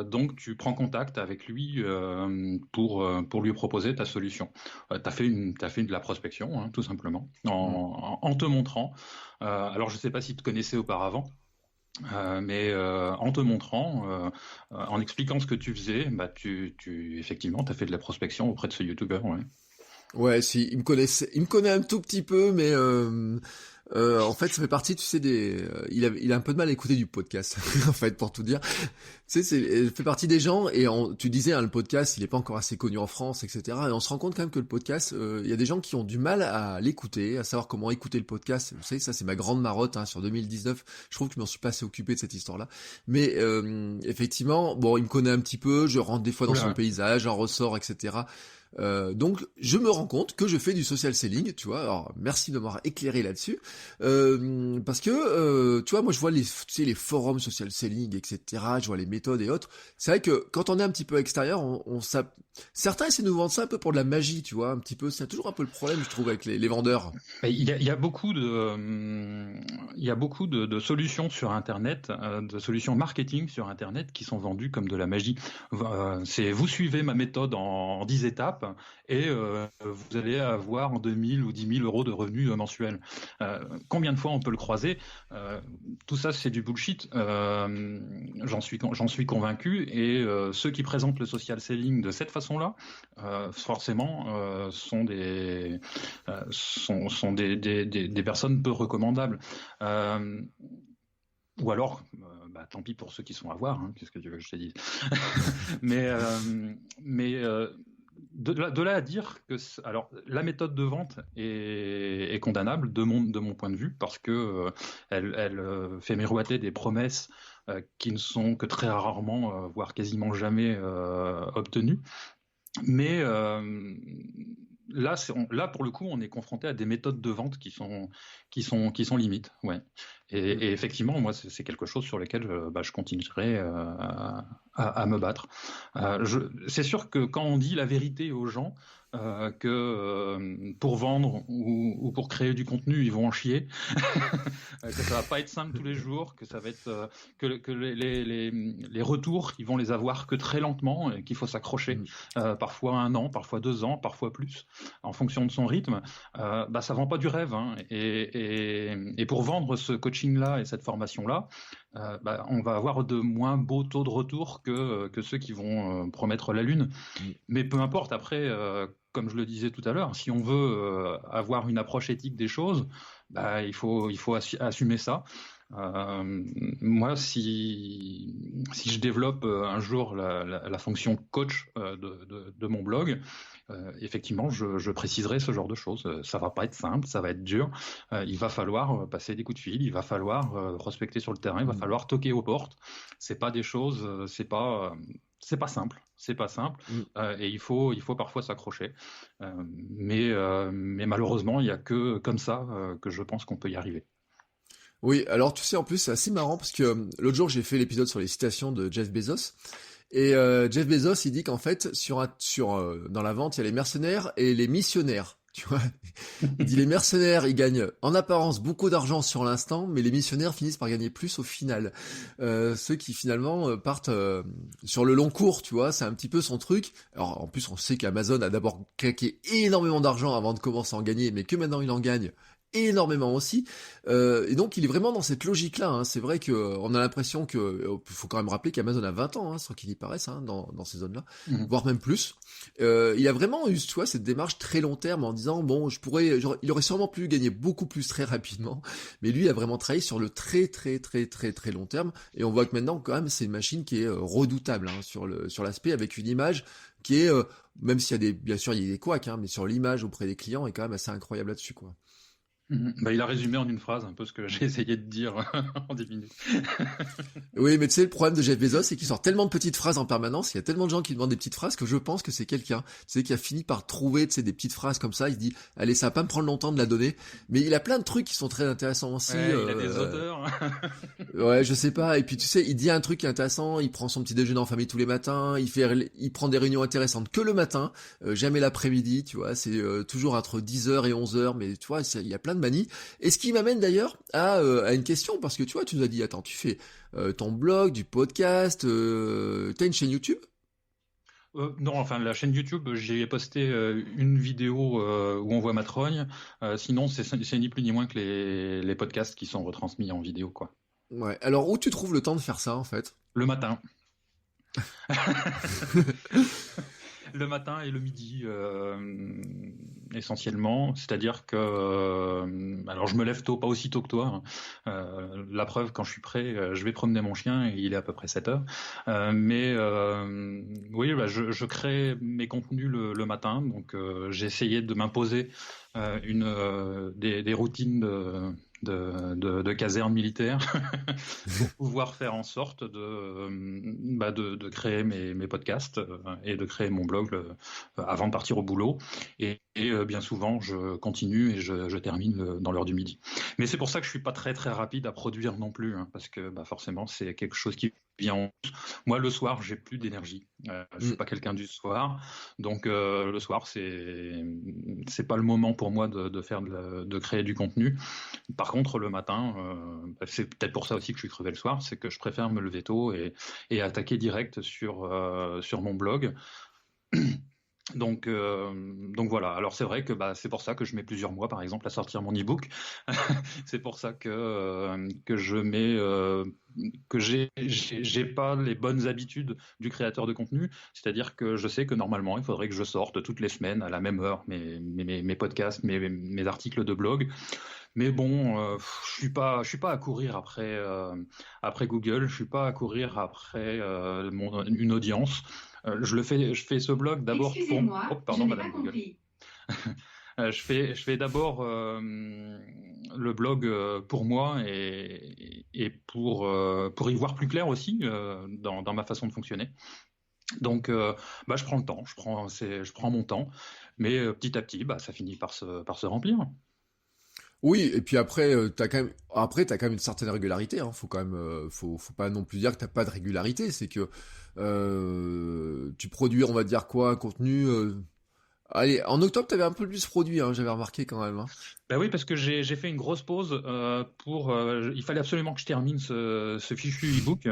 Donc, tu prends contact avec lui pour lui proposer ta solution. Tu as fait de la prospection, hein, tout simplement, en te montrant. Alors, je ne sais pas si tu te connaissais auparavant. Mais en te montrant, en expliquant ce que tu faisais, effectivement, tu as fait de la prospection auprès de ce YouTuber. Ouais. Ouais, si, il me connaît un tout petit peu, mais en fait, ça fait partie, tu sais, il a un peu de mal à écouter du podcast, en fait, pour tout dire. Tu sais, il fait partie des gens, et tu disais, hein, le podcast, il est pas encore assez connu en France, etc. Et on se rend compte quand même que le podcast, il y a des gens qui ont du mal à l'écouter, à savoir comment écouter le podcast. Vous savez, ça, c'est ma grande marotte, hein, sur 2019. Je trouve que je m'en suis pas assez occupé de cette histoire-là. Mais effectivement, bon, il me connaît un petit peu, je rentre des fois dans son paysage, j'en ressors, etc. Donc je me rends compte que je fais du social selling, tu vois. Alors merci de m'avoir éclairé là-dessus, parce que tu vois, moi je vois les forums social selling, etc. Je vois les méthodes et autres. C'est vrai que quand on est un petit peu extérieur, certains essaient de nous vendre ça un peu pour de la magie, tu vois, un petit peu. C'est toujours un peu le problème, je trouve, avec les vendeurs. Il y a beaucoup de solutions sur Internet, de solutions marketing sur Internet qui sont vendues comme de la magie. C'est vous suivez ma méthode en 10 étapes et vous allez avoir 2000 ou 10 000 euros de revenus mensuels. Combien de fois on peut le croiser? Tout ça, c'est du bullshit. J'en suis convaincu. Et ceux qui présentent le social selling de cette façon-là, forcément, sont des personnes peu recommandables. Ou alors, tant pis pour ceux qui sont à voir, hein, qu'est-ce que tu veux que je te dise. mais de là à dire que alors la méthode de vente est condamnable de mon point de vue parce que elle fait miroiter des promesses qui ne sont que très rarement, voire quasiment jamais obtenues. Mais là, pour le coup, on est confronté à des méthodes de vente qui sont limites, ouais. Et effectivement, moi, c'est quelque chose sur lequel je continuerai à me battre. C'est sûr que quand on dit la vérité aux gens, que pour vendre ou pour créer du contenu, ils vont en chier, que ça va pas être simple tous les jours, que ça va être que les retours, ils vont les avoir que très lentement, et qu'il faut s'accrocher, parfois 1 an, parfois 2 ans, parfois plus, en fonction de son rythme, ça vend pas du rêve, hein. Et pour vendre ce coaching-là et cette formation-là, on va avoir de moins beaux taux de retour que ceux qui vont promettre la lune. Mais peu importe, après, comme je le disais tout à l'heure, si on veut avoir une approche éthique des choses, il faut assumer ça. Moi, si je développe un jour la fonction coach de mon blog, effectivement, je préciserai ce genre de choses. Ça va pas être simple, ça va être dur. Il va falloir passer des coups de fil, il va falloir prospecter sur le terrain, il va falloir toquer aux portes. C'est pas des choses, c'est pas simple, c'est pas simple, et il faut parfois s'accrocher. Mais malheureusement, il y a que comme ça que je pense qu'on peut y arriver. Oui, alors tu sais, en plus, c'est assez marrant parce que l'autre jour, j'ai fait l'épisode sur les citations de Jeff Bezos. Et Jeff Bezos, il dit qu'en fait, dans la vente, il y a les mercenaires et les missionnaires. Tu vois, il dit les mercenaires, ils gagnent en apparence beaucoup d'argent sur l'instant, mais les missionnaires finissent par gagner plus au final. Ceux qui finalement partent sur le long cours, tu vois, c'est un petit peu son truc. Alors en plus, on sait qu'Amazon a d'abord claqué énormément d'argent avant de commencer à en gagner, mais que maintenant il en gagne énormément aussi, et donc il est vraiment dans cette logique-là, hein. C'est vrai que on a l'impression que, faut quand même rappeler qu'Amazon a 20 ans, hein, sans qu'il y paraisse, hein, dans ces zones-là, voire même plus. Il a vraiment eu, tu vois, cette démarche très long terme en disant, bon, il aurait sûrement pu gagner beaucoup plus très rapidement, mais lui a vraiment travaillé sur le très très très très très long terme, et on voit que maintenant, quand même, c'est une machine qui est redoutable, hein, sur l'aspect, avec une image qui est, même s'il y a bien sûr, il y a des couacs, hein, mais sur l'image auprès des clients est quand même assez incroyable là-dessus, quoi. Il a résumé en une phrase un peu ce que j'ai essayé de dire en 10 minutes. Oui, mais tu sais, le problème de Jeff Bezos, c'est qu'il sort tellement de petites phrases en permanence, il y a tellement de gens qui demandent des petites phrases que je pense que c'est quelqu'un, tu sais, qui a fini par trouver, tu sais, des petites phrases comme ça, il se dit, allez, ça va pas me prendre longtemps de la donner, mais il a plein de trucs qui sont très intéressants aussi. Ouais, il a des auteurs. Ouais, je sais pas, et puis tu sais, il dit un truc qui est intéressant, il prend son petit déjeuner en famille tous les matins, il prend des réunions intéressantes que le matin, jamais l'après-midi, tu vois, c'est toujours entre 10h et 11h, mais tu vois, il y a plein de manies. Et ce qui m'amène d'ailleurs à une question, parce que tu vois, tu nous as dit, attends, tu fais ton blog, du podcast, t'as une chaîne YouTube? Non, enfin la chaîne YouTube, j'ai posté une vidéo où on voit ma trogne. Sinon, c'est ni plus ni moins que les podcasts qui sont retransmis en vidéo, quoi. Ouais, alors où tu trouves le temps de faire ça, en fait? Le matin. Le matin et le midi, essentiellement. C'est-à-dire que, alors je me lève tôt, pas aussi tôt que toi, hein. La preuve, quand je suis prêt, je vais promener mon chien et il est à peu près 7 heures. Mais oui, je crée mes contenus le matin. Donc j'ai essayé de m'imposer des routines de caserne militaire pour pouvoir faire en sorte de créer mes podcasts et de créer mon blog avant de partir au boulot. Et bien souvent, je continue et je termine dans l'heure du midi. Mais c'est pour ça que je suis pas très très rapide à produire non plus, hein, parce que forcément, c'est quelque chose qui vient en plus. Moi, le soir, j'ai plus d'énergie. Je suis pas quelqu'un du soir, donc le soir, c'est pas le moment pour moi de créer du contenu. Par contre, le matin, c'est peut-être pour ça aussi que je suis crevé le soir, c'est que je préfère me lever tôt et attaquer direct sur mon blog. Donc voilà. Alors c'est vrai que c'est pour ça que je mets plusieurs mois, par exemple, à sortir mon e-book. C'est pour ça que je mets que j'ai pas les bonnes habitudes du créateur de contenu. C'est-à-dire que je sais que normalement, il faudrait que je sorte toutes les semaines à la même heure mes podcasts, mes articles de blog. Mais bon, je suis pas à courir après Google, je suis pas à courir après une audience. Je fais ce blog d'abord pour. Oh, Excusez-moi, je pardon, n'ai pas Madame Google. compris. Je fais d'abord le blog pour moi et pour y voir plus clair aussi dans ma façon de fonctionner. Donc, bah, je prends le temps, je prends mon temps, mais petit à petit, bah, ça finit par se remplir. Oui, et puis après, t'as quand même une certaine régularité. Hein. Faut quand même, faut pas non plus dire que t'as pas de régularité. C'est que tu produis, on va dire quoi, un contenu. Allez, en octobre, t'avais un peu plus produit. Hein, j'avais remarqué quand même. Hein. Bah oui, parce que j'ai fait une grosse pause il fallait absolument que je termine ce fichu e-book.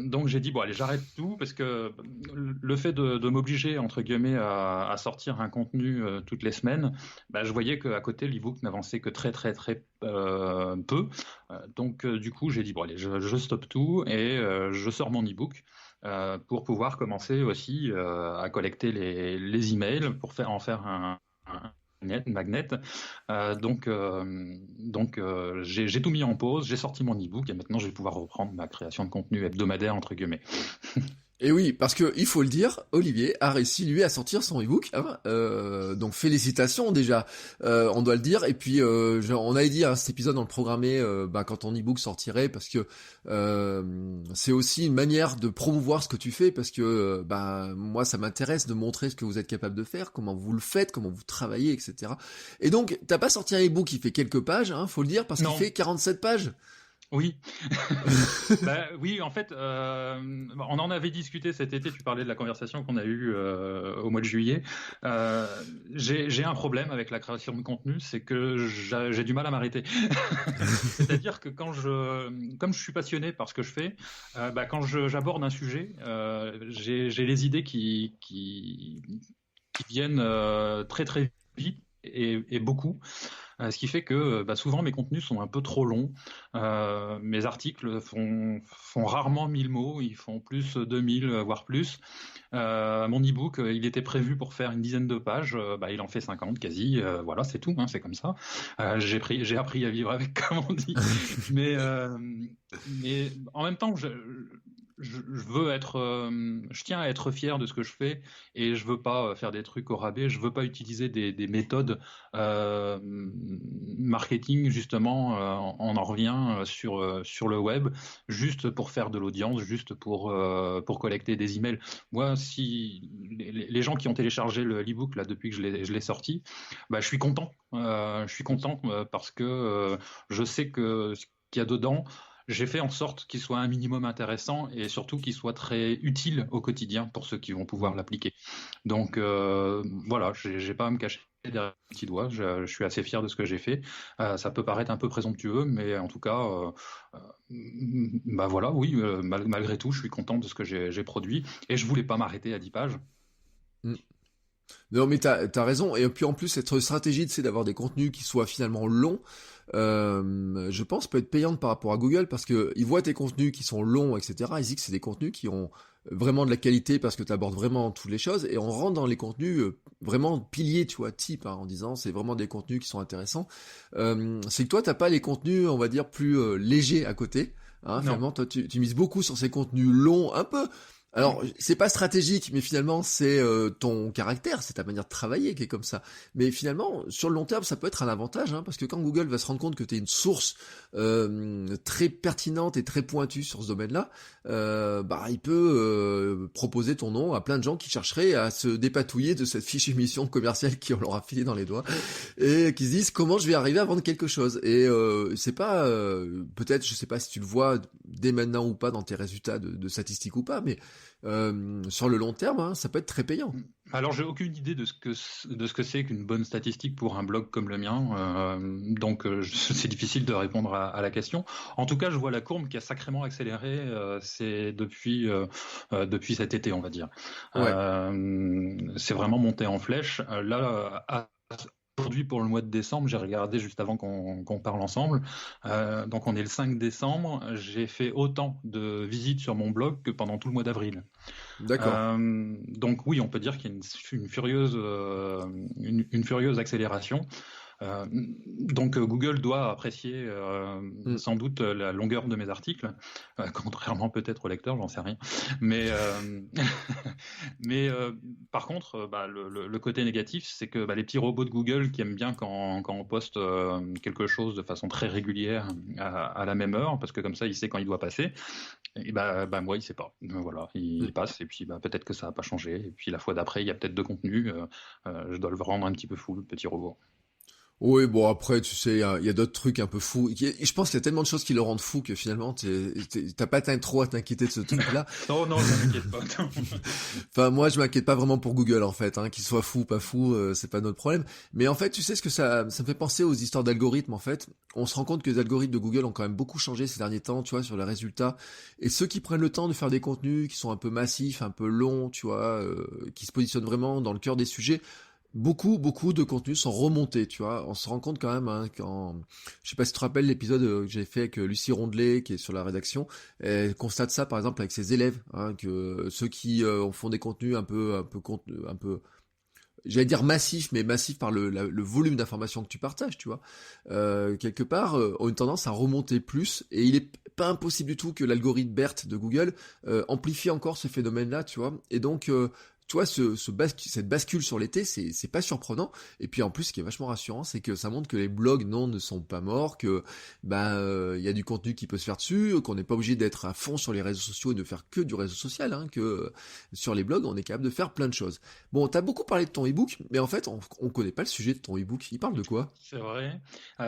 Donc j'ai dit bon allez j'arrête tout parce que le fait de m'obliger entre guillemets à sortir un contenu toutes les semaines, bah, je voyais qu'à côté l'e-book n'avançait que très peu. Donc du coup j'ai dit bon allez je stoppe tout et je sors mon e-book. Pour pouvoir commencer aussi à collecter les emails pour en faire un magnet. J'ai tout mis en pause, j'ai sorti mon e-book et maintenant je vais pouvoir reprendre ma création de contenu hebdomadaire entre guillemets. Et oui, parce que il faut le dire, Olivier a réussi lui à sortir son e-book. Hein, donc félicitations déjà, on doit le dire. Et puis on avait dit cet épisode, on le programmait quand ton e-book sortirait, parce que c'est aussi une manière de promouvoir ce que tu fais, parce que moi ça m'intéresse de montrer ce que vous êtes capable de faire, comment vous le faites, comment vous travaillez, etc. Et donc t'as pas sorti un e-book qui fait quelques pages, hein, faut le dire, parce qu'il Non. fait 47 pages. Oui, bah, oui, en fait, on en avait discuté cet été. Tu parlais de la conversation qu'on a eue au mois de juillet. J'ai un problème avec la création de contenu, c'est que j'ai du mal à m'arrêter. C'est-à-dire que comme je suis passionné par ce que je fais, quand j'aborde un sujet, j'ai les idées qui viennent très vite et beaucoup. Ce qui fait que souvent mes contenus sont un peu trop longs. Mes articles font rarement 1000 mots, ils font plus 2000, voire plus. Mon e-book, il était prévu pour faire une dizaine de pages, il en fait 50 quasi. Voilà, c'est tout, hein, c'est comme ça. J'ai appris à vivre avec, comme on dit. Mais en même temps, je veux je tiens à être fier de ce que je fais et je veux pas faire des trucs au rabais. Je veux pas utiliser des méthodes marketing justement. On en revient sur le web juste pour faire de l'audience, juste pour collecter des emails. Moi, si les gens qui ont téléchargé l'e-book là depuis que je l'ai sorti, je suis content. Je suis content parce que je sais que ce qu'il y a dedans. J'ai fait en sorte qu'il soit un minimum intéressant et surtout qu'il soit très utile au quotidien pour ceux qui vont pouvoir l'appliquer. Donc voilà, j'ai pas à me cacher derrière un petit doigt. Je suis assez fier de ce que j'ai fait. Ça peut paraître un peu présomptueux, mais en tout cas, voilà, oui, malgré tout, je suis content de ce que j'ai produit et je voulais pas m'arrêter à 10 pages. Mm. Non mais t'as raison, et puis en plus cette stratégie d'avoir des contenus qui soient finalement longs, je pense peut être payante par rapport à Google, parce que ils voient tes contenus qui sont longs, etc. Ils disent que c'est des contenus qui ont vraiment de la qualité parce que tu abordes vraiment toutes les choses, et on rentre dans les contenus vraiment piliers, tu vois, type, hein, en disant c'est vraiment des contenus qui sont intéressants. C'est que toi t'as pas les contenus, on va dire, plus légers à côté. Hein, finalement, toi, tu mises beaucoup sur ces contenus longs, un peu. Alors, c'est pas stratégique, mais finalement, c'est ton caractère, c'est ta manière de travailler qui est comme ça. Mais finalement, sur le long terme, ça peut être un avantage, hein, parce que quand Google va se rendre compte que tu es une source très pertinente et très pointue sur ce domaine-là, il peut proposer ton nom à plein de gens qui chercheraient à se dépatouiller de cette fiche émission commerciale qui on leur a filé dans les doigts, et qui se disent comment je vais arriver à vendre quelque chose. Et c'est pas, peut-être, je sais pas si tu le vois dès maintenant ou pas dans tes résultats de statistiques ou pas, mais sur le long terme, hein, ça peut être très payant. Alors, j'ai aucune idée de ce que c'est qu'une bonne statistique pour un blog comme le mien, donc c'est difficile de répondre à la question. En tout cas, je vois la courbe qui a sacrément accéléré, c'est depuis cet été, on va dire. Ouais. C'est vraiment monté en flèche. Aujourd'hui, pour le mois de décembre, j'ai regardé juste avant qu'on parle ensemble. Donc, on est le 5 décembre. J'ai fait autant de visites sur mon blog que pendant tout le mois d'avril. D'accord. Donc, oui, on peut dire qu'il y a une furieuse accélération. Donc Google doit apprécier Mm. sans doute la longueur de mes articles, contrairement peut-être au lecteur, j'en sais rien. Mais mais par contre, le côté négatif, c'est que les petits robots de Google qui aiment bien quand on poste quelque chose de façon très régulière à la même heure, parce que comme ça, il sait quand il doit passer. Et moi, il sait pas. Voilà, il passe et puis peut-être que ça va pas changé. Et puis la fois d'après, il y a peut-être de contenu. Je dois le rendre un petit peu fou, le petit robot. Oui, bon après, tu sais, il y a d'autres trucs un peu fous. Je pense qu'il y a tellement de choses qui le rendent fou que finalement, t'as pas trop à t'inquiéter de ce truc-là. Non, non, je m'inquiète pas. Enfin, moi, je m'inquiète pas vraiment pour Google, en fait, hein, qu'il soit fou ou pas fou, c'est pas notre problème. Mais en fait, tu sais ce que ça me fait penser aux histoires d'algorithmes, en fait. On se rend compte que les algorithmes de Google ont quand même beaucoup changé ces derniers temps, tu vois, sur les résultats. Et ceux qui prennent le temps de faire des contenus qui sont un peu massifs, un peu longs, tu vois, qui se positionnent vraiment dans le cœur des sujets, beaucoup de contenus sont remontés, tu vois. On se rend compte quand même, hein, je sais pas si tu te rappelles l'épisode que j'ai fait avec Lucie Rondelet, qui est sur la rédaction, elle constate ça par exemple avec ses élèves, hein, que ceux qui font des contenus un peu, j'allais dire massif, mais massif par le volume d'informations que tu partages, tu vois, quelque part, ont une tendance à remonter plus, et il est pas impossible du tout que l'algorithme BERT de Google amplifie encore ce phénomène-là, tu vois, et donc tu vois, cette bascule sur l'été, c'est pas surprenant. Et puis en plus, ce qui est vachement rassurant, c'est que ça montre que les blogs, non, ne sont pas morts, que y a du contenu qui peut se faire dessus, qu'on n'est pas obligé d'être à fond sur les réseaux sociaux et de faire que du réseau social, hein, que sur les blogs, on est capable de faire plein de choses. Bon, t'as beaucoup parlé de ton e-book, mais en fait, on connaît pas le sujet de ton e-book. Il parle de quoi? C'est vrai.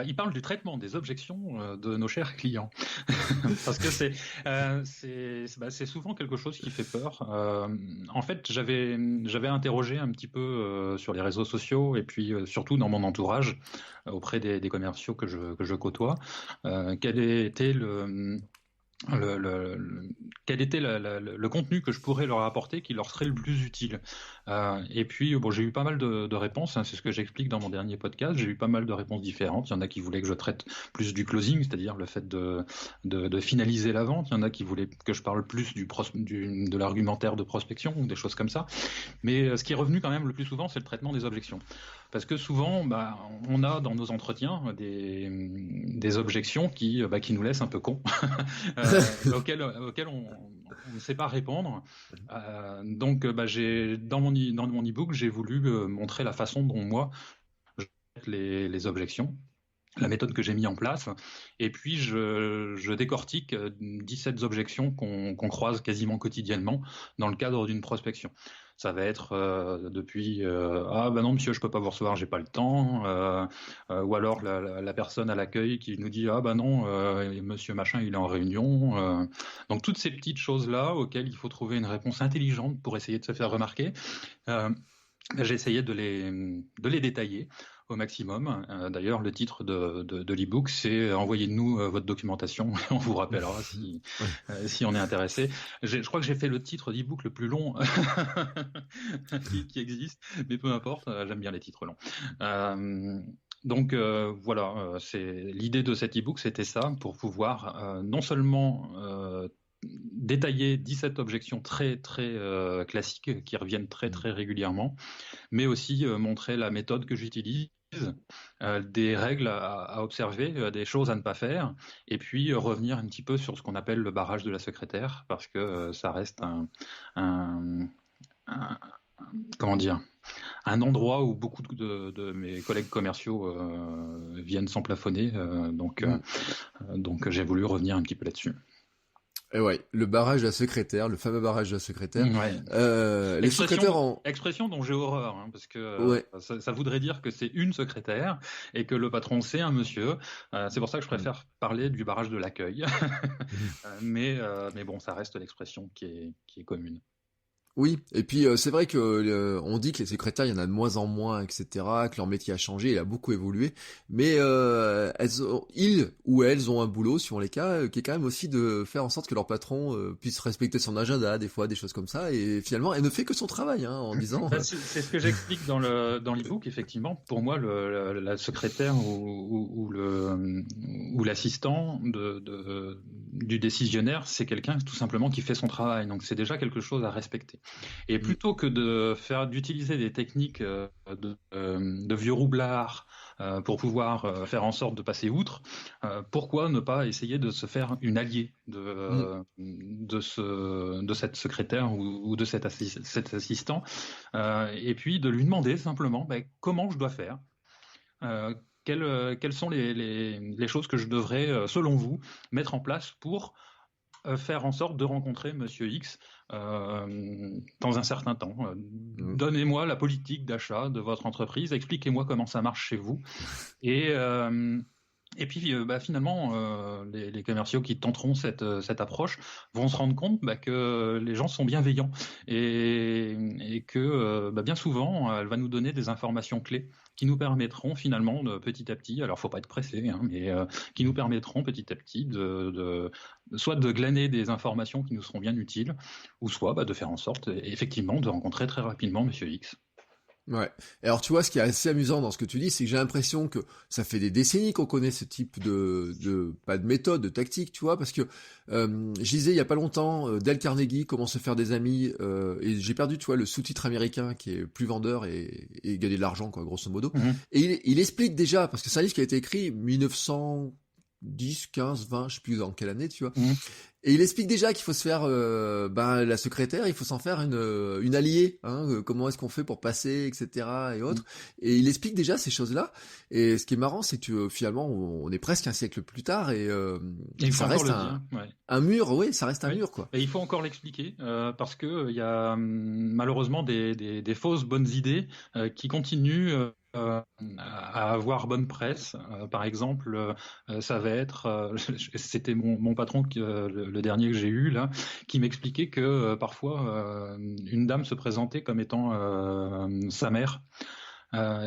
Il parle du traitement des objections de nos chers clients. Parce que c'est souvent quelque chose qui fait peur. En fait, j'avais interrogé un petit peu sur les réseaux sociaux et puis surtout dans mon entourage, auprès des commerciaux que je côtoie, quel était quel était le contenu que je pourrais leur apporter qui leur serait le plus utile. Et puis, bon, j'ai eu pas mal de réponses, hein, c'est ce que j'explique dans mon dernier podcast. J'ai eu pas mal de réponses différentes. Il y en a qui voulaient que je traite plus du closing, c'est-à-dire le fait de finaliser la vente. Il y en a qui voulaient que je parle plus de l'argumentaire de prospection ou des choses comme ça. Mais ce qui est revenu quand même le plus souvent, c'est le traitement des objections. Parce que souvent, on a dans nos entretiens des objections qui nous laissent un peu cons, auxquelles on ne sait pas répondre. Donc, dans mon e-book, j'ai voulu montrer la façon dont moi je traite les objections, la méthode que j'ai mis en place, et puis je décortique 17 objections qu'on croise quasiment quotidiennement dans le cadre d'une prospection. Ça va être depuis ah ben non monsieur, je peux pas vous recevoir, j'ai pas le temps, ou alors la personne à l'accueil qui nous dit ah ben non monsieur machin il est en réunion. Donc toutes ces petites choses là auxquelles il faut trouver une réponse intelligente pour essayer de se faire remarquer. J'ai essayé de les détailler au maximum. D'ailleurs, le titre de l'e-book, c'est Envoyez-nous votre documentation, on vous rappellera si on est intéressé. Je crois que j'ai fait le titre d'e-book le plus long qui existe, mais peu importe, j'aime bien les titres longs. Donc voilà, c'est l'idée de cet e-book, c'était ça, pour pouvoir non seulement détailler 17 objections très très classiques qui reviennent très très régulièrement, mais aussi montrer la méthode que j'utilise, des règles à observer, des choses à ne pas faire, et puis revenir un petit peu sur ce qu'on appelle le barrage de la secrétaire, parce que ça reste comment dire, un endroit où beaucoup de mes collègues commerciaux viennent s'emplafonner, donc j'ai voulu revenir un petit peu là-dessus. Et ouais, le barrage de la secrétaire, le fameux barrage de la secrétaire. Ouais. Les secrétaires expression dont j'ai horreur, hein, parce que ouais. ça voudrait dire que c'est une secrétaire et que le patron c'est un monsieur. C'est pour ça que je préfère parler du barrage de l'accueil. Mais bon, ça reste l'expression qui est commune. Oui, et puis c'est vrai que on dit que les secrétaires, il y en a de moins en moins, etc., que leur métier a changé, il a beaucoup évolué, mais ils ou elles ont un boulot, suivant les cas, qui est quand même aussi de faire en sorte que leur patron puisse respecter son agenda, des fois, des choses comme ça, et finalement, elle ne fait que son travail, hein, en disant... C'est ce que j'explique dans l'e-book, effectivement. Pour moi, la secrétaire ou l'assistant du décisionnaire, c'est quelqu'un tout simplement qui fait son travail, donc c'est déjà quelque chose à respecter. Et plutôt que d'utiliser des techniques de vieux roublards pour pouvoir faire en sorte de passer outre, pourquoi ne pas essayer de se faire une alliée de cette secrétaire ou de cet assistant, et puis de lui demander simplement comment je dois faire. Quelles sont les choses que je devrais, selon vous, mettre en place pour faire en sorte de rencontrer Monsieur X dans un certain temps. Donnez-moi la politique d'achat de votre entreprise, expliquez-moi comment ça marche chez vous. Et puis finalement, les commerciaux qui tenteront cette approche vont se rendre compte que les gens sont bienveillants et que bien souvent, elle va nous donner des informations clés qui nous permettront finalement de petit à petit, alors faut pas être pressé, mais qui nous permettront petit à petit soit de glaner des informations qui nous seront bien utiles, ou soit de faire en sorte effectivement de rencontrer très rapidement Monsieur X. Ouais. Et alors tu vois, ce qui est assez amusant dans ce que tu dis, c'est que j'ai l'impression que ça fait des décennies qu'on connaît ce type pas de méthode, de tactique, tu vois, parce que je disais il y a pas longtemps, Dale Carnegie, comment se faire des amis, et j'ai perdu, tu vois, le sous-titre américain qui est plus vendeur et gagner de l'argent, quoi, grosso modo. Et il explique déjà, parce que c'est un livre qui a été écrit 1910, 15, 20, je sais plus dans quelle année, tu vois. Et il explique déjà qu'il faut se faire la secrétaire, il faut s'en faire une alliée, comment est-ce qu'on fait pour passer, etc. et autres. Et il explique déjà ces choses-là. Et ce qui est marrant, c'est que finalement, on est presque un siècle plus tard et ça reste un mur, oui, ça reste un mur, quoi. Et il faut encore l'expliquer parce que il y a malheureusement des fausses bonnes idées qui continuent à avoir bonne presse. Par exemple, ça va être, c'était mon patron le dernier que j'ai eu là, qui m'expliquait que parfois une dame se présentait comme étant sa mère.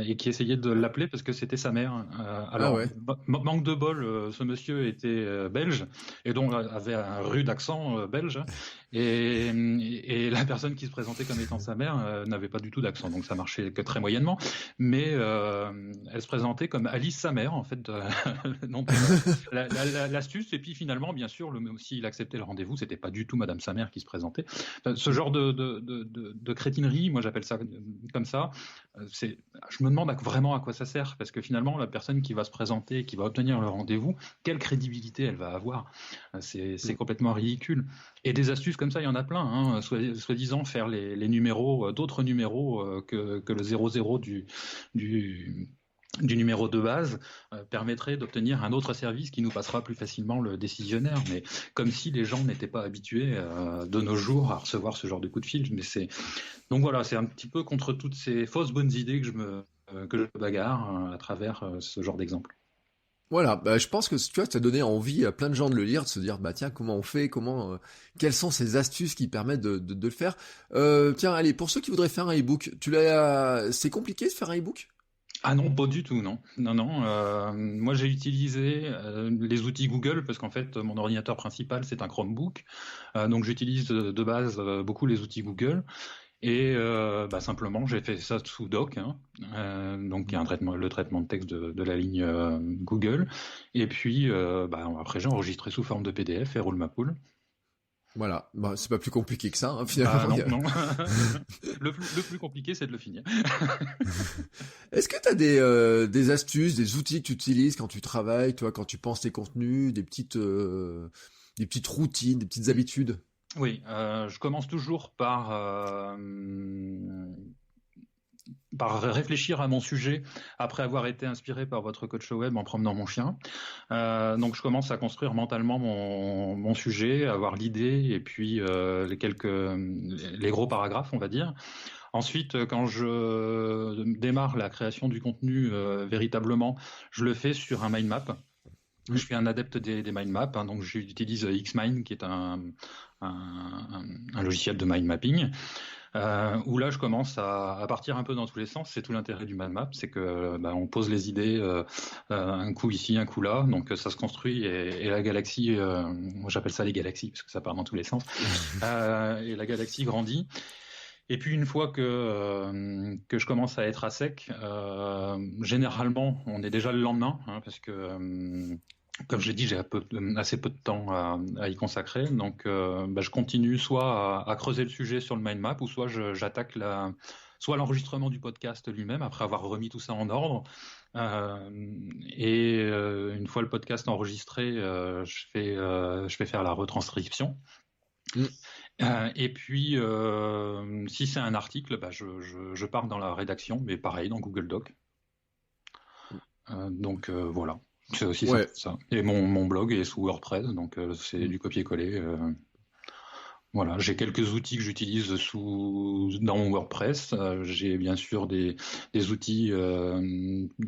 Et qui essayait de l'appeler parce que c'était sa mère. Alors, manque de bol, ce monsieur était belge et donc avait un rude accent belge. Et la personne qui se présentait comme étant sa mère n'avait pas du tout d'accent, donc ça marchait que très moyennement. Mais elle se présentait comme Alice, sa mère, en fait. Donc l'astuce, et puis finalement, bien sûr, s'il acceptait le rendez-vous, c'était pas du tout Madame sa mère qui se présentait. Enfin, ce genre de crétinerie, moi j'appelle ça comme ça. Je me demande vraiment à quoi ça sert, parce que finalement, la personne qui va se présenter, qui va obtenir le rendez-vous, quelle crédibilité elle va avoir? C'est complètement ridicule. Et des astuces comme ça, il y en a plein, soi-disant faire les numéros, d'autres numéros que le 00 du numéro de base permettrait d'obtenir un autre service qui nous passera plus facilement le décisionnaire, mais comme si les gens n'étaient pas habitués de nos jours à recevoir ce genre de coup de fil. Donc voilà, c'est un petit peu contre toutes ces fausses bonnes idées que je bagarre à travers ce genre d'exemple. Voilà, je pense que tu vois, ça a donné envie à plein de gens de le lire, de se dire tiens, comment on fait, quelles sont ces astuces qui permettent de le faire. Tiens, allez, pour ceux qui voudraient faire un e-book, c'est compliqué de faire un e-book? Ah non, pas du tout, non. Moi, j'ai utilisé les outils Google parce qu'en fait, mon ordinateur principal, c'est un Chromebook. Donc, j'utilise de base beaucoup les outils Google. Et simplement, j'ai fait ça sous Doc, donc il y a le traitement de texte de la ligne Google. Et puis, après, j'ai enregistré sous forme de PDF et roule ma poule. Voilà, c'est pas plus compliqué que ça, finalement. Non. Le plus compliqué, c'est de le finir. Est-ce que tu as des astuces, des outils que tu utilises quand tu travailles, toi, quand tu penses tes contenus, des petites routines, des petites habitudes? Oui, je commence toujours par réfléchir à mon sujet après avoir été inspiré par votre coach web en promenant mon chien. Donc je commence à construire mentalement mon sujet, avoir l'idée et puis les gros paragraphes, on va dire. Ensuite, quand je démarre la création du contenu véritablement, je le fais sur un mind map. Je suis un adepte des mind maps, donc j'utilise Xmind qui est un logiciel de mind mapping. Où là je commence à partir un peu dans tous les sens. C'est tout l'intérêt du mind map, c'est que on pose les idées un coup ici, un coup là, donc ça se construit et la galaxie, moi j'appelle ça les galaxies parce que ça part dans tous les sens, et la galaxie grandit. Et puis une fois que je commence à être à sec, généralement on est déjà le lendemain, parce que comme je l'ai dit, j'ai assez peu de temps à y consacrer, donc je continue soit à creuser le sujet sur le mind map, ou soit j'attaque soit l'enregistrement du podcast lui-même, après avoir remis tout ça en ordre. Et une fois le podcast enregistré, je fais faire la retranscription. Et puis, si c'est un article, je pars dans la rédaction, mais pareil, dans Google Doc. Donc voilà, c'est aussi simple que ça. Et mon blog est sous WordPress, donc c'est du copier-coller. Voilà, j'ai quelques outils que j'utilise dans mon WordPress. J'ai bien sûr des outils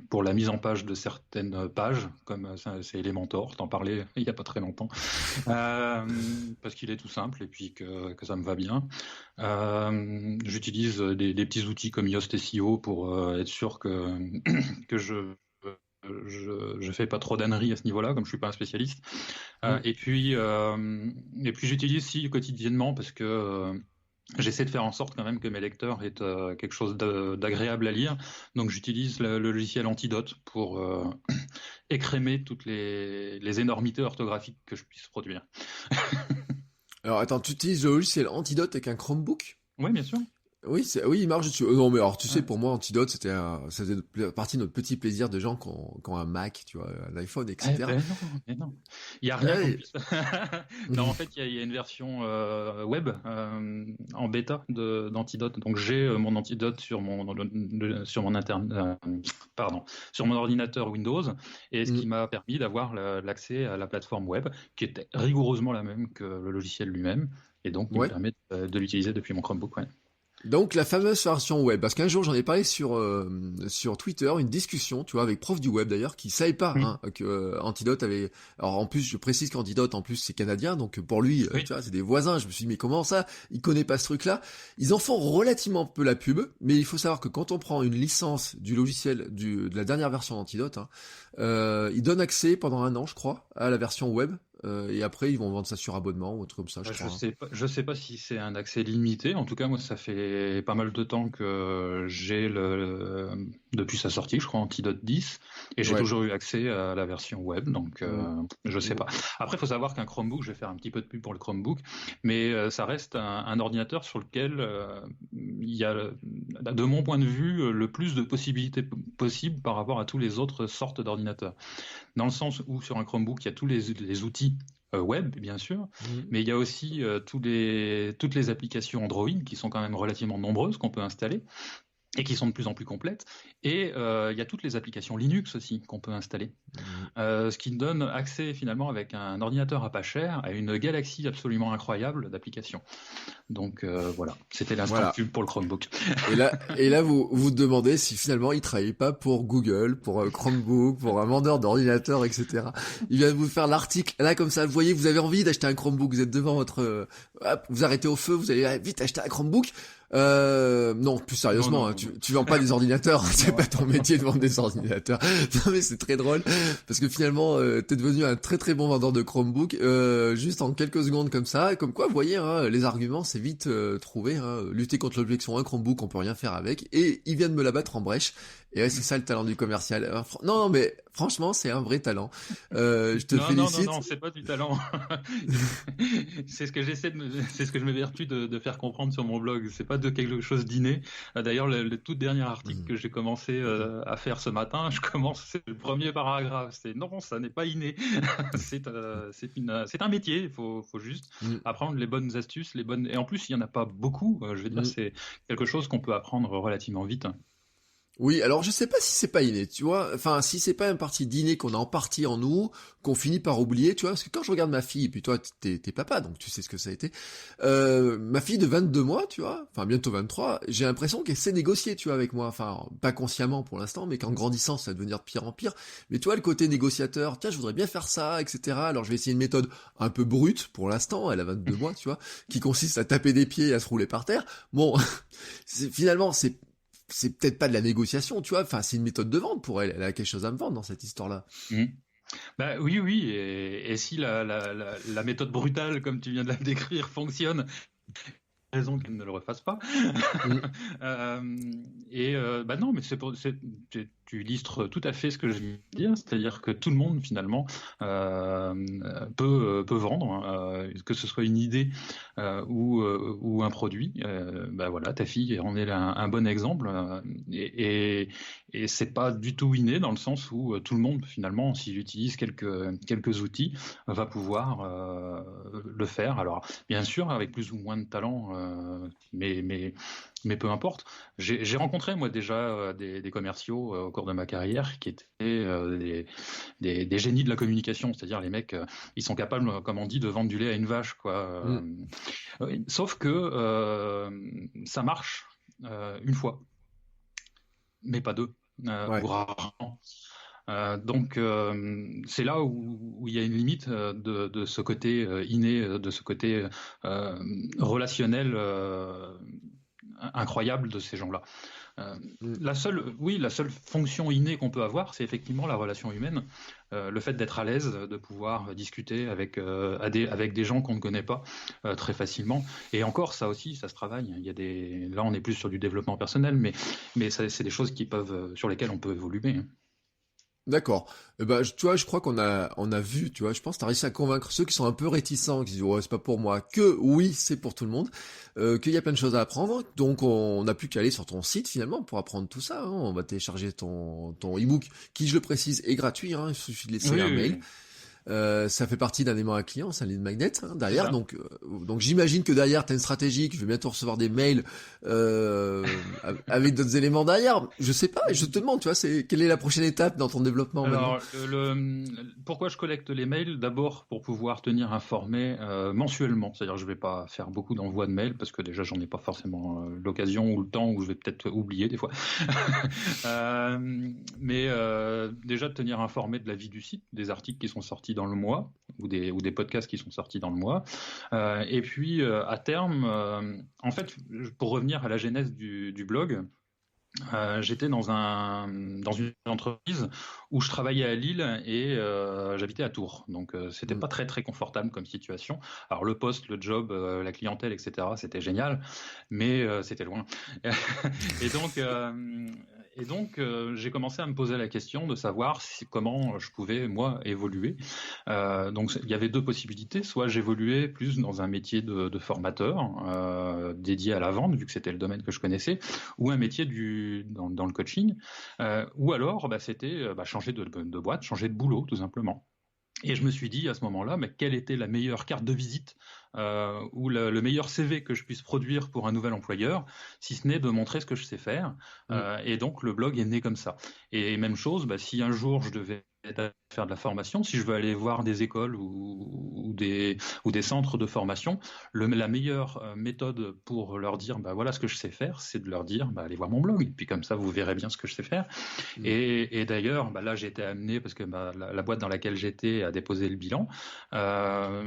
pour la mise en page de certaines pages, comme c'est Elementor, t'en parlais il n'y a pas très longtemps, parce qu'il est tout simple et puis que ça me va bien. J'utilise des petits outils comme Yoast SEO pour être sûr que je fais pas trop d'âneries à ce niveau-là, comme je suis pas un spécialiste. Et puis j'utilise aussi quotidiennement parce que j'essaie de faire en sorte quand même que mes lecteurs aient quelque chose d'agréable à lire. Donc j'utilise le logiciel Antidote pour écrémer toutes les énormités orthographiques que je puisse produire. Alors attends, tu utilises le logiciel Antidote avec un Chromebook? Oui, bien sûr. Oui, il marche dessus. Non, mais alors, tu sais, pour moi, Antidote, ça faisait partie de notre petit plaisir de gens qui ont un Mac, tu vois, un iPhone, etc. Mais non. Il n'y a rien qu'on puisse... Non, en fait, il y a une version web en bêta d'Antidote. Donc, j'ai mon Antidote sur mon ordinateur Windows, et ce qui m'a permis d'avoir l'accès à la plateforme web, qui était rigoureusement la même que le logiciel lui-même, et donc, qui me permet de l'utiliser depuis mon Chromebook. Ouais. Donc la fameuse version web, parce qu'un jour j'en ai parlé sur Twitter, une discussion, tu vois, avec prof du web d'ailleurs, qui savait pas que Antidote avait. Alors en plus, je précise qu'Antidote en plus c'est canadien, donc pour lui, tu vois, c'est des voisins. Je me suis dit mais comment ça, il connaît pas ce truc-là. Ils en font relativement peu la pub, mais il faut savoir que quand on prend une licence du logiciel de la dernière version d'Antidote, il donne accès pendant 1 an, je crois, à la version web. Et après, ils vont vendre ça sur abonnement ou autre comme ça, je crois. Je sais pas si c'est un accès limité. En tout cas, moi, ça fait pas mal de temps que j'ai depuis sa sortie, je crois, Antidote 10, et j'ai toujours eu accès à la version web, donc je sais pas. Après, il faut savoir qu'un Chromebook, je vais faire un petit peu de pub pour le Chromebook, mais ça reste un ordinateur sur lequel il y a, de mon point de vue, le plus de possibilités possibles par rapport à tous les autres sortes d'ordinateurs. Dans le sens où sur un Chromebook, il y a tous les outils web, bien sûr, mais il y a aussi toutes les applications Android qui sont quand même relativement nombreuses qu'on peut installer et qui sont de plus en plus complètes. Et il y a toutes les applications Linux aussi qu'on peut installer. Ce qui donne accès finalement avec un ordinateur à pas cher à une galaxie absolument incroyable d'applications. Donc voilà, c'était l'instant pub pour le Chromebook. Et là vous vous demandez si finalement il travaille pas pour Google, pour Chromebook, pour un vendeur d'ordinateurs, etc. Il vient de vous faire l'article. Là comme ça, vous voyez, vous avez envie d'acheter un Chromebook, vous êtes devant votre... vous arrêtez au feu, vous allez vite acheter un Chromebook. Non, plus sérieusement, non. Tu vends pas des ordinateurs, c'est pas ton métier de vendre des ordinateurs. Non mais c'est très drôle parce que finalement t'es devenu un très très bon vendeur de Chromebook juste en quelques secondes comme ça. Comme quoi, vous voyez, les arguments c'est vite trouvé. Lutter contre l'objection, un Chromebook, on peut rien faire avec. Et il vient de me la battre en brèche. Et c'est ça le talent du commercial. Non, mais franchement, c'est un vrai talent. Je te félicite. Non, c'est pas du talent. C'est ce que c'est ce que je m'évertue de faire comprendre sur mon blog. C'est pas de quelque chose d'inné. D'ailleurs, le tout dernier article que j'ai commencé à faire ce matin, c'est le premier paragraphe. C'est non, ça n'est pas inné. C'est un métier. Il faut juste apprendre les bonnes astuces, et en plus, il y en a pas beaucoup. Je veux dire, c'est quelque chose qu'on peut apprendre relativement vite. Oui, alors je sais pas si c'est pas inné, tu vois, enfin si c'est pas une partie d'inné qu'on a en partie en nous, qu'on finit par oublier, tu vois, parce que quand je regarde ma fille, et puis toi t'es papa, donc tu sais ce que ça a été, ma fille de 22 mois, tu vois, enfin bientôt 23, j'ai l'impression qu'elle sait négocier, tu vois, avec moi, enfin pas consciemment pour l'instant, mais qu'en grandissant ça va devenir de pire en pire, mais tu vois le côté négociateur, tiens je voudrais bien faire ça, etc., alors je vais essayer une méthode un peu brute pour l'instant, elle a 22 mois, tu vois, qui consiste à taper des pieds et à se rouler par terre, bon, finalement c'est peut-être pas de la négociation, tu vois, enfin c'est une méthode de vente pour elle, elle a quelque chose à me vendre dans cette histoire-là. Bah oui, et si la méthode brutale, comme tu viens de la décrire, fonctionne, raison qu'elle ne le refasse pas. Mm. Non, mais tu illustres tout à fait ce que je veux dire, c'est-à-dire que tout le monde finalement peut vendre, que ce soit une idée ou un produit. Voilà, ta fille en est un bon exemple, et c'est pas du tout inné dans le sens où tout le monde finalement, s'il utilise quelques outils, va pouvoir le faire. Alors bien sûr, avec plus ou moins de talent, mais peu importe. J'ai rencontré moi déjà des commerciaux au cours de ma carrière qui étaient des génies de la communication, c'est-à-dire les mecs, ils sont capables, comme on dit, de vendre du lait à une vache, quoi. Mm. Sauf que ça marche une fois, mais pas deux, Ouais. ou rarement. C'est là où il y a une limite de ce côté inné, de ce côté relationnel incroyable de ces gens-là. Mm. La seule fonction innée qu'on peut avoir, c'est effectivement la relation humaine, le fait d'être à l'aise, de pouvoir discuter avec des gens qu'on ne connaît pas très facilement. Et encore, ça aussi, ça se travaille. Là, on est plus sur du développement personnel, mais c'est des choses sur lesquelles on peut évoluer, hein. D'accord. Tu vois, je crois qu'on a vu, tu vois, je pense que tu as réussi à convaincre ceux qui sont un peu réticents, qui disent ouais, c'est pas pour moi, que oui, c'est pour tout le monde, qu'il y a plein de choses à apprendre. Donc on n'a plus qu'à aller sur ton site finalement pour apprendre tout ça, hein. On va télécharger ton e-book, qui, je le précise, est gratuit, hein. Il suffit de laisser Oui, un oui, mail. oui. Ça fait partie d'un aimant à client, c'est un lead magnet, hein, C'est derrière. ça. Donc j'imagine que derrière, tu as une stratégie, que je vais bientôt recevoir des mails avec d'autres éléments derrière. Je sais pas, je te demande, tu vois, quelle est la prochaine étape dans ton développement maintenant? Alors, pourquoi je collecte les mails? D'abord pour pouvoir tenir informé mensuellement. C'est-à-dire, je vais pas faire beaucoup d'envois de mails parce que déjà, j'en ai pas forcément l'occasion ou le temps, ou je vais peut-être oublier des fois. Déjà de tenir informé de la vie du site, des articles qui sont sortis dans le mois ou des podcasts qui sont sortis dans le mois. Et puis à terme, en fait, pour revenir à la genèse du blog. J'étais dans une entreprise où je travaillais à Lille et j'habitais à Tours. Donc c'était Mm. pas très très confortable comme situation. Alors le poste, le job, la clientèle, etc. C'était génial, mais c'était loin. Et donc j'ai commencé à me poser la question de savoir comment je pouvais moi évoluer. Donc il y avait deux possibilités. Soit j'évoluais plus dans un métier de formateur dédié à la vente, vu que c'était le domaine que je connaissais, ou un métier dans le coaching, ou alors c'était changer de boîte, changer de boulot tout simplement. Et je me suis dit à ce moment-là, mais quelle était la meilleure carte de visite ou le meilleur CV que je puisse produire pour un nouvel employeur, si ce n'est de montrer ce que je sais faire. Mm. Et donc le blog est né comme ça. Et même chose, si un jour je devais faire de la formation, si je veux aller voir des écoles ou des centres de formation, la meilleure méthode pour leur dire voilà ce que je sais faire, c'est de leur dire allez voir mon blog. Et puis comme ça, vous verrez bien ce que je sais faire. Mm. Et d'ailleurs, là, j'ai été amené, parce que la boîte dans laquelle j'étais a déposé le bilan,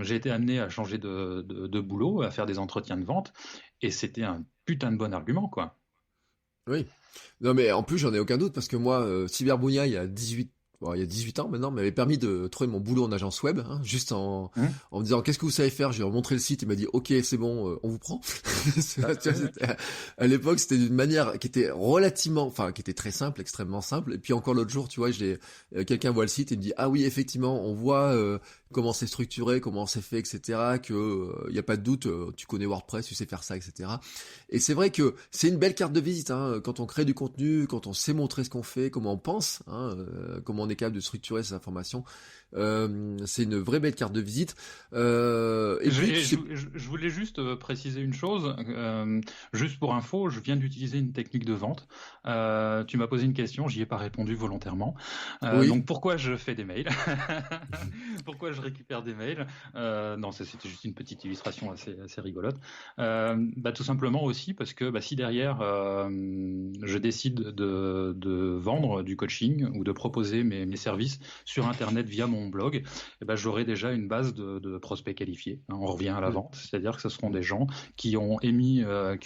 j'ai été amené à changer de boulot, à faire des entretiens de vente, et c'était un putain de bon argument, quoi. Oui. Non, mais en plus, j'en ai aucun doute parce que moi, Cyberbounia, il y a 18 ans maintenant, m'avait permis de trouver mon boulot en agence web, hein, juste en me disant qu'est-ce que vous savez faire. Je lui ai montré le site, il m'a dit ok, c'est bon, on vous prend. Tu vois, à l'époque, c'était d'une manière qui était qui était très simple, extrêmement simple. Et puis encore l'autre jour, tu vois, quelqu'un voit le site et me dit ah oui, effectivement, on voit comment c'est structuré, comment c'est fait, etc. Que y a pas de doute, tu connais WordPress, tu sais faire ça, etc. Et c'est vrai que c'est une belle carte de visite, hein, quand on crée du contenu, quand on sait montrer ce qu'on fait, comment on pense, hein, comment on est capable de structurer ces informations. C'est une vraie belle carte de visite. Je voulais juste préciser une chose, juste pour info, je viens d'utiliser une technique de vente. Tu m'as posé une question, j'y ai pas répondu volontairement. Oui. Donc pourquoi je fais des mails? Pourquoi je récupère des mails? Non, c'était juste une petite illustration assez rigolote. Tout simplement aussi parce que si derrière je décide de vendre du coaching ou de proposer mes services sur Internet via mon blog, j'aurai déjà une base de prospects qualifiés. On revient à la Mm. vente, c'est-à-dire que ce seront des gens qui ont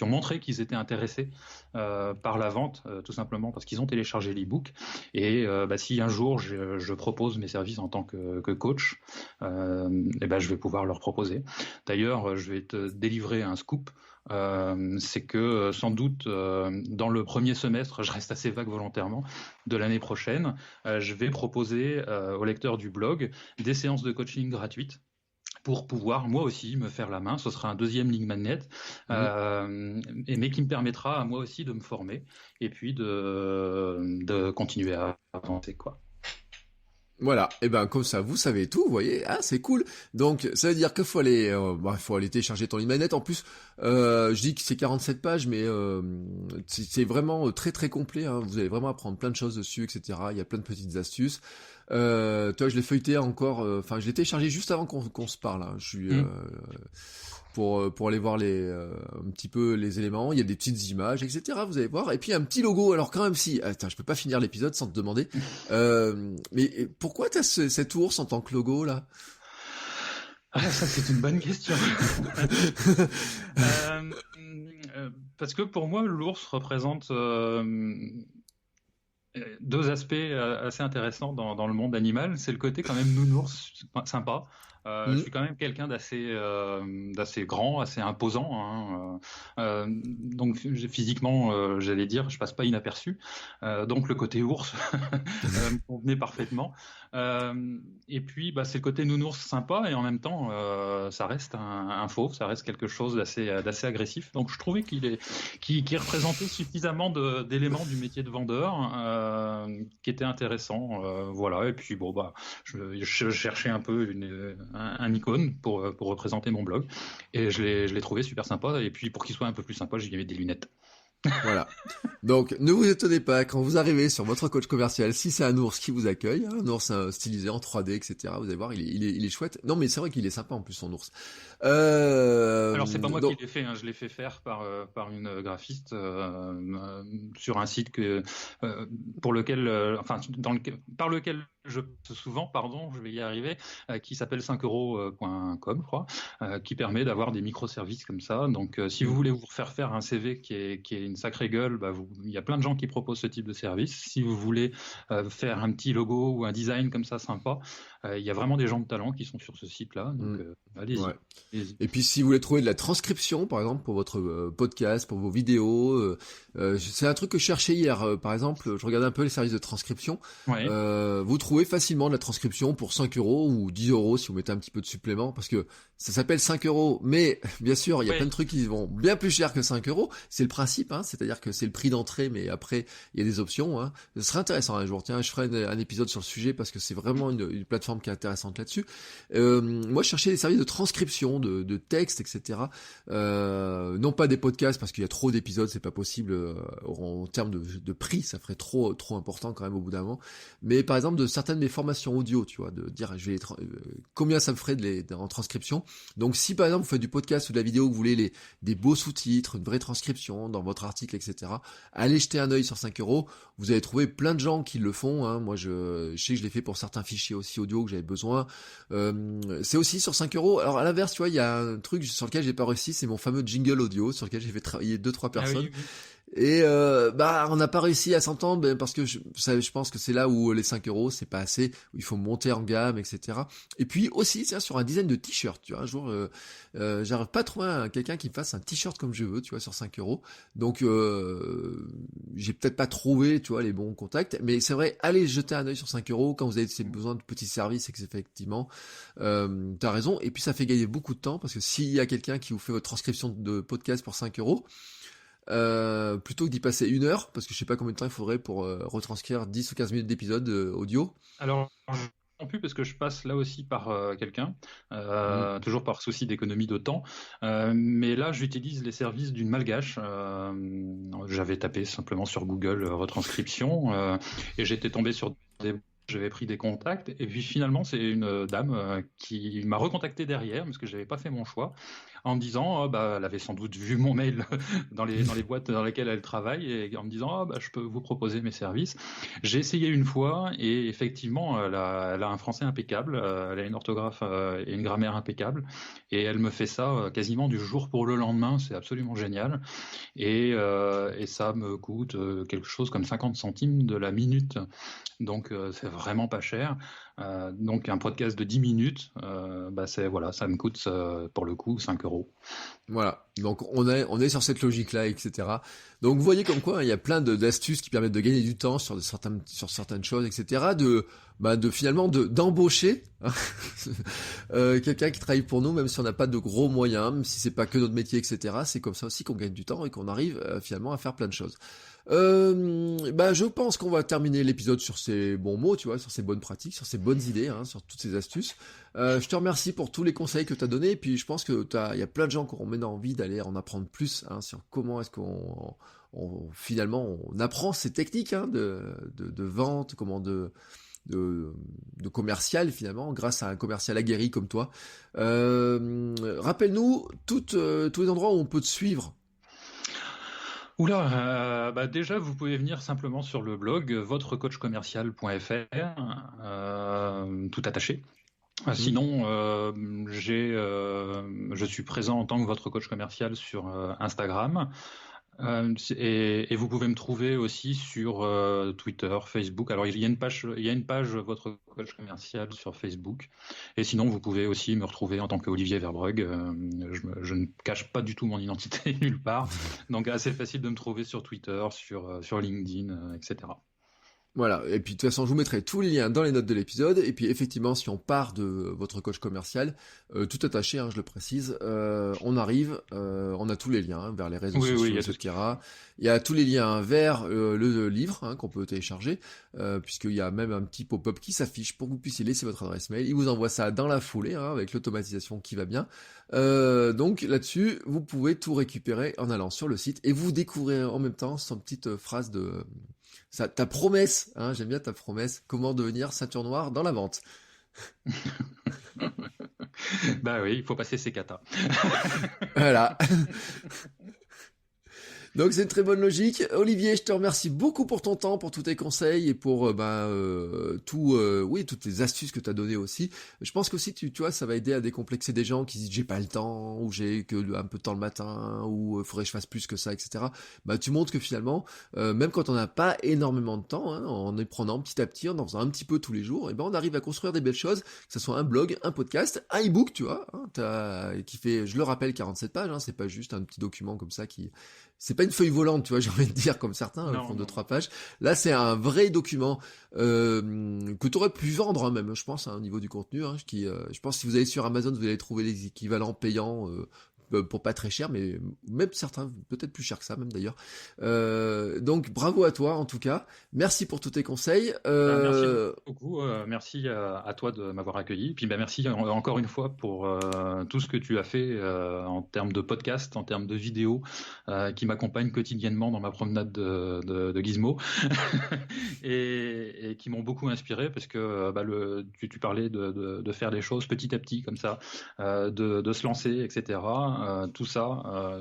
montré qu'ils étaient intéressés par la vente, tout simplement parce qu'ils ont téléchargé l'e-book. Et si un jour je propose mes services en tant que coach, je vais pouvoir leur proposer. D'ailleurs, je vais te délivrer un scoop. c'est que sans doute dans le premier semestre, je reste assez vague volontairement, de l'année prochaine, je vais proposer aux lecteurs du blog des séances de coaching gratuites pour pouvoir moi aussi me faire la main. Ce sera un deuxième Lead Magnet, mais qui me permettra à moi aussi de me former et puis de continuer à avancer, quoi. Voilà, et ben comme ça vous savez tout, vous voyez, ah c'est cool. Donc ça veut dire qu'il faut aller télécharger ton Limanet. En plus, je dis que c'est 47 pages, mais c'est vraiment très très complet. Hein. Vous allez vraiment apprendre plein de choses dessus, etc. Il y a plein de petites astuces. Toi, je l'ai feuilleté encore. Enfin, je l'ai téléchargé juste avant qu'on se parle. Hein. Je suis pour aller voir un petit peu les éléments. Il y a des petites images, etc. Vous allez voir. Et puis un petit logo. Alors quand même si, attends, je peux pas finir l'épisode sans te demander. Mais pourquoi t'as cet ours en tant que logo là? Ah, ça c'est une bonne question. Parce que pour moi, l'ours représente deux aspects assez intéressants dans le monde animal. C'est le côté quand même nounours sympa. Je suis quand même quelqu'un d'assez grand, assez imposant, hein. Donc physiquement, j'allais dire, je passe pas inaperçu. Donc le côté ours me convenait parfaitement. Et puis c'est le côté nounours sympa et en même temps ça reste un fauve, ça reste quelque chose d'assez agressif. Donc je trouvais qu'il représentait suffisamment d'éléments du métier de vendeur qui était intéressant. Voilà. Et puis je cherchais un peu un icône pour représenter mon blog et je l'ai trouvé super sympa. Et puis pour qu'il soit un peu plus sympa, j'ai mis des lunettes. Voilà. Donc, ne vous étonnez pas quand vous arrivez sur votre coach commercial, si c'est un ours qui vous accueille, un ours stylisé en 3D, etc. Vous allez voir, il est chouette. Non, mais c'est vrai qu'il est sympa en plus, son ours. Alors c'est pas moi qui l'ai fait, hein. Je l'ai fait faire par une graphiste sur un site par lequel je passe souvent, pardon, je vais y arriver, qui s'appelle 5euros.com, je crois, qui permet d'avoir des microservices comme ça. Donc si vous voulez vous faire faire un CV qui est une sacrée gueule, il y a plein de gens qui proposent ce type de service. Si vous voulez faire un petit logo ou un design comme ça sympa, il y a vraiment des gens de talent qui sont sur ce site-là. Donc allez-y. Ouais. Allez-y. Et puis si vous voulez trouver de la transcription, par exemple, pour votre podcast, pour vos vidéos, c'est un truc que je cherchais hier. Par exemple, je regardais un peu les services de transcription. Ouais. Vous trouvez facilement de la transcription pour 5 euros ou 10 euros si vous mettez un petit peu de supplément, parce que ça s'appelle 5 euros, mais bien sûr, il y a plein de trucs qui vont bien plus cher que 5 euros. C'est le principe, hein, c'est-à-dire que c'est le prix d'entrée, mais après, il y a des options. Hein. Ce serait intéressant un jour. Tiens, je ferai un épisode sur le sujet parce que c'est vraiment une plateforme qui est intéressante là-dessus. Moi, je cherchais des services de transcription, de texte, etc. Non pas des podcasts parce qu'il y a trop d'épisodes, c'est pas possible en termes de prix, ça ferait trop important quand même au bout d'un moment. Mais par exemple de certaines de mes formations audio, tu vois, de dire combien ça me ferait en transcription. Donc si par exemple vous faites du podcast ou de la vidéo, que vous voulez des beaux sous-titres, une vraie transcription dans votre article, etc. Allez jeter un œil sur 5 euros. Vous allez trouver plein de gens qui le font. Hein. Moi je sais que je l'ai fait pour certains fichiers aussi audio que j'avais besoin. C'est aussi sur 5 euros. Alors à l'inverse, tu vois, il y a un truc sur lequel j'ai pas réussi, c'est mon fameux jingle audio sur lequel j'ai fait travailler 2-3 personnes. Ah oui. Et on n'a pas réussi à s'entendre parce que je pense que c'est là où les 5 euros c'est pas assez, où il faut monter en gamme, etc. Et puis aussi, tiens, sur un design de t-shirt, tu vois, un jour, j'arrive pas à trouver quelqu'un qui me fasse un t-shirt comme je veux, tu vois, sur 5 euros. Donc, j'ai peut-être pas trouvé, tu vois, les bons contacts, mais c'est vrai, allez jeter un œil sur 5 euros quand vous avez besoin de petits services, effectivement, t'as raison. Et puis ça fait gagner beaucoup de temps parce que s'il y a quelqu'un qui vous fait votre transcription de podcast pour 5 euros, plutôt que d'y passer 1 heure, parce que je sais pas combien de temps il faudrait pour retranscrire 10 ou 15 minutes d'épisode audio. Alors, non plus parce que je passe là aussi par quelqu'un, toujours par souci d'économie de temps. Mais là, j'utilise les services d'une malgache. J'avais tapé simplement sur Google retranscription et j'étais tombé sur j'avais pris des contacts et puis finalement c'est une dame qui m'a recontacté derrière parce que j'avais pas fait mon choix en me disant elle avait sans doute vu mon mail dans les boîtes dans lesquelles elle travaille et en me disant je peux vous proposer mes services. J'ai essayé une fois et effectivement elle a un français impeccable, elle a une orthographe et une grammaire impeccable et elle me fait ça quasiment du jour pour le lendemain. C'est absolument génial et ça me coûte quelque chose comme 50 centimes de la minute. Donc c'est vraiment pas cher. Donc un podcast de 10 minutes, ça me coûte pour le coup 5 euros. Voilà, donc on est sur cette logique-là, etc. Donc vous voyez comme quoi il y a plein d'astuces qui permettent de gagner du temps sur certaines choses, etc. Finalement d'embaucher quelqu'un qui travaille pour nous, même si on n'a pas de gros moyens, même si c'est pas que notre métier, etc. C'est comme ça aussi qu'on gagne du temps et qu'on arrive finalement à faire plein de choses. Je pense qu'on va terminer l'épisode sur ces bons mots, tu vois, sur ces bonnes pratiques, sur ces bonnes idées, hein, sur toutes ces astuces. Je te remercie pour tous les conseils que tu as donnés, et puis je pense que il y a plein de gens qui auront maintenant envie d'aller en apprendre plus, hein, sur comment est-ce qu'on finalement on apprend ces techniques, hein, de vente, comment de commercial finalement, grâce à un commercial aguerri comme toi. Rappelle-nous tous les endroits où on peut te suivre. Déjà, vous pouvez venir simplement sur le blog votrecoachcommercial.fr, tout attaché. Sinon, je suis présent en tant que votre coach commercial sur Instagram. Et vous pouvez me trouver aussi sur Twitter, Facebook. Alors il y a une page votre coach commercial sur Facebook. Et sinon vous pouvez aussi me retrouver en tant qu'Olivier Verbrugge. Je ne cache pas du tout mon identité nulle part. Donc assez facile de me trouver sur Twitter, sur LinkedIn, etc. Voilà, et puis de toute façon, je vous mettrai tous les liens dans les notes de l'épisode, et puis effectivement, si on part de votre coach commercial, tout attaché, hein, je le précise, on arrive, on a tous les liens, hein, vers les réseaux sociaux, etc. Il y a tous les liens vers le livre, hein, qu'on peut télécharger, puisqu'il y a même un petit pop-up qui s'affiche pour que vous puissiez laisser votre adresse mail. Il vous envoie ça dans la foulée, hein, avec l'automatisation qui va bien. Donc là-dessus, vous pouvez tout récupérer en allant sur le site, et vous découvrez en même temps son petite phrase ta promesse, hein, j'aime bien ta promesse, comment devenir ceinture noire dans la vente. Bah oui, il faut passer ses katas. Voilà. Donc c'est une très bonne logique. Olivier, je te remercie beaucoup pour ton temps, pour tous tes conseils et pour toutes tes astuces que tu as données aussi. Je pense qu'aussi tu vois, ça va aider à décomplexer des gens qui disent j'ai pas le temps, ou j'ai que un peu de temps le matin, ou faudrait que je fasse plus que ça, etc. Tu montres que finalement, même quand on n'a pas énormément de temps, hein, en y prenant petit à petit, en faisant un petit peu tous les jours, on arrive à construire des belles choses, que ce soit un blog, un podcast, un e-book, tu vois, hein, qui fait, je le rappelle, 47 pages, hein, c'est pas juste un petit document comme ça c'est pas une feuille volante, tu vois, j'ai envie de dire, comme certains font 2-3 pages. Là, c'est un vrai document que tu aurais pu vendre, hein, même, je pense, hein, au niveau du contenu. Hein, je pense que si vous allez sur Amazon, vous allez trouver les équivalents payants pour pas très cher, mais même certains, peut-être plus cher que ça, même d'ailleurs. Donc, bravo à toi, en tout cas. Merci pour tous tes conseils. Merci beaucoup. Merci à toi de m'avoir accueilli. Puis merci encore une fois pour tout ce que tu as fait en termes de podcast, en termes de vidéos, qui m'accompagnent quotidiennement dans ma promenade de Gizmo et qui m'ont beaucoup inspiré parce que tu parlais de faire les choses petit à petit comme ça, de se lancer, etc. Tout ça,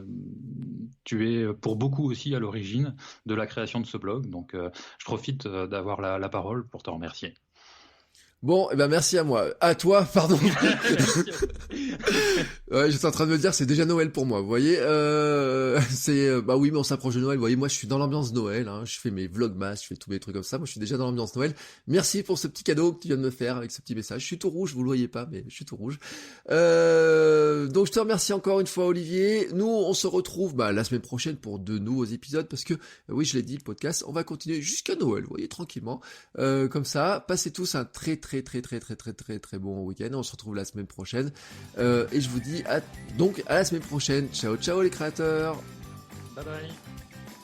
tu es pour beaucoup aussi à l'origine de la création de ce blog. Donc, je profite d'avoir la parole pour te remercier. Bon, merci à moi. À toi, pardon. Ouais, j'étais en train de me dire, c'est déjà Noël pour moi, vous voyez. Oui, mais on s'approche de Noël, vous voyez, moi je suis dans l'ambiance Noël, hein, je fais mes vlogmas, je fais tous mes trucs comme ça, moi je suis déjà dans l'ambiance Noël. Merci pour ce petit cadeau que tu viens de me faire avec ce petit message. Je suis tout rouge, vous le voyez pas, mais je suis tout rouge. Donc je te remercie encore une fois, Olivier. Nous, on se retrouve la semaine prochaine pour de nouveaux épisodes, parce que, oui, je l'ai dit, le podcast, on va continuer jusqu'à Noël, vous voyez, tranquillement. Comme ça, passez tous un très bon week-end. On se retrouve la semaine prochaine. Et je vous dis donc à la semaine prochaine. Ciao, ciao les créateurs. Bye bye.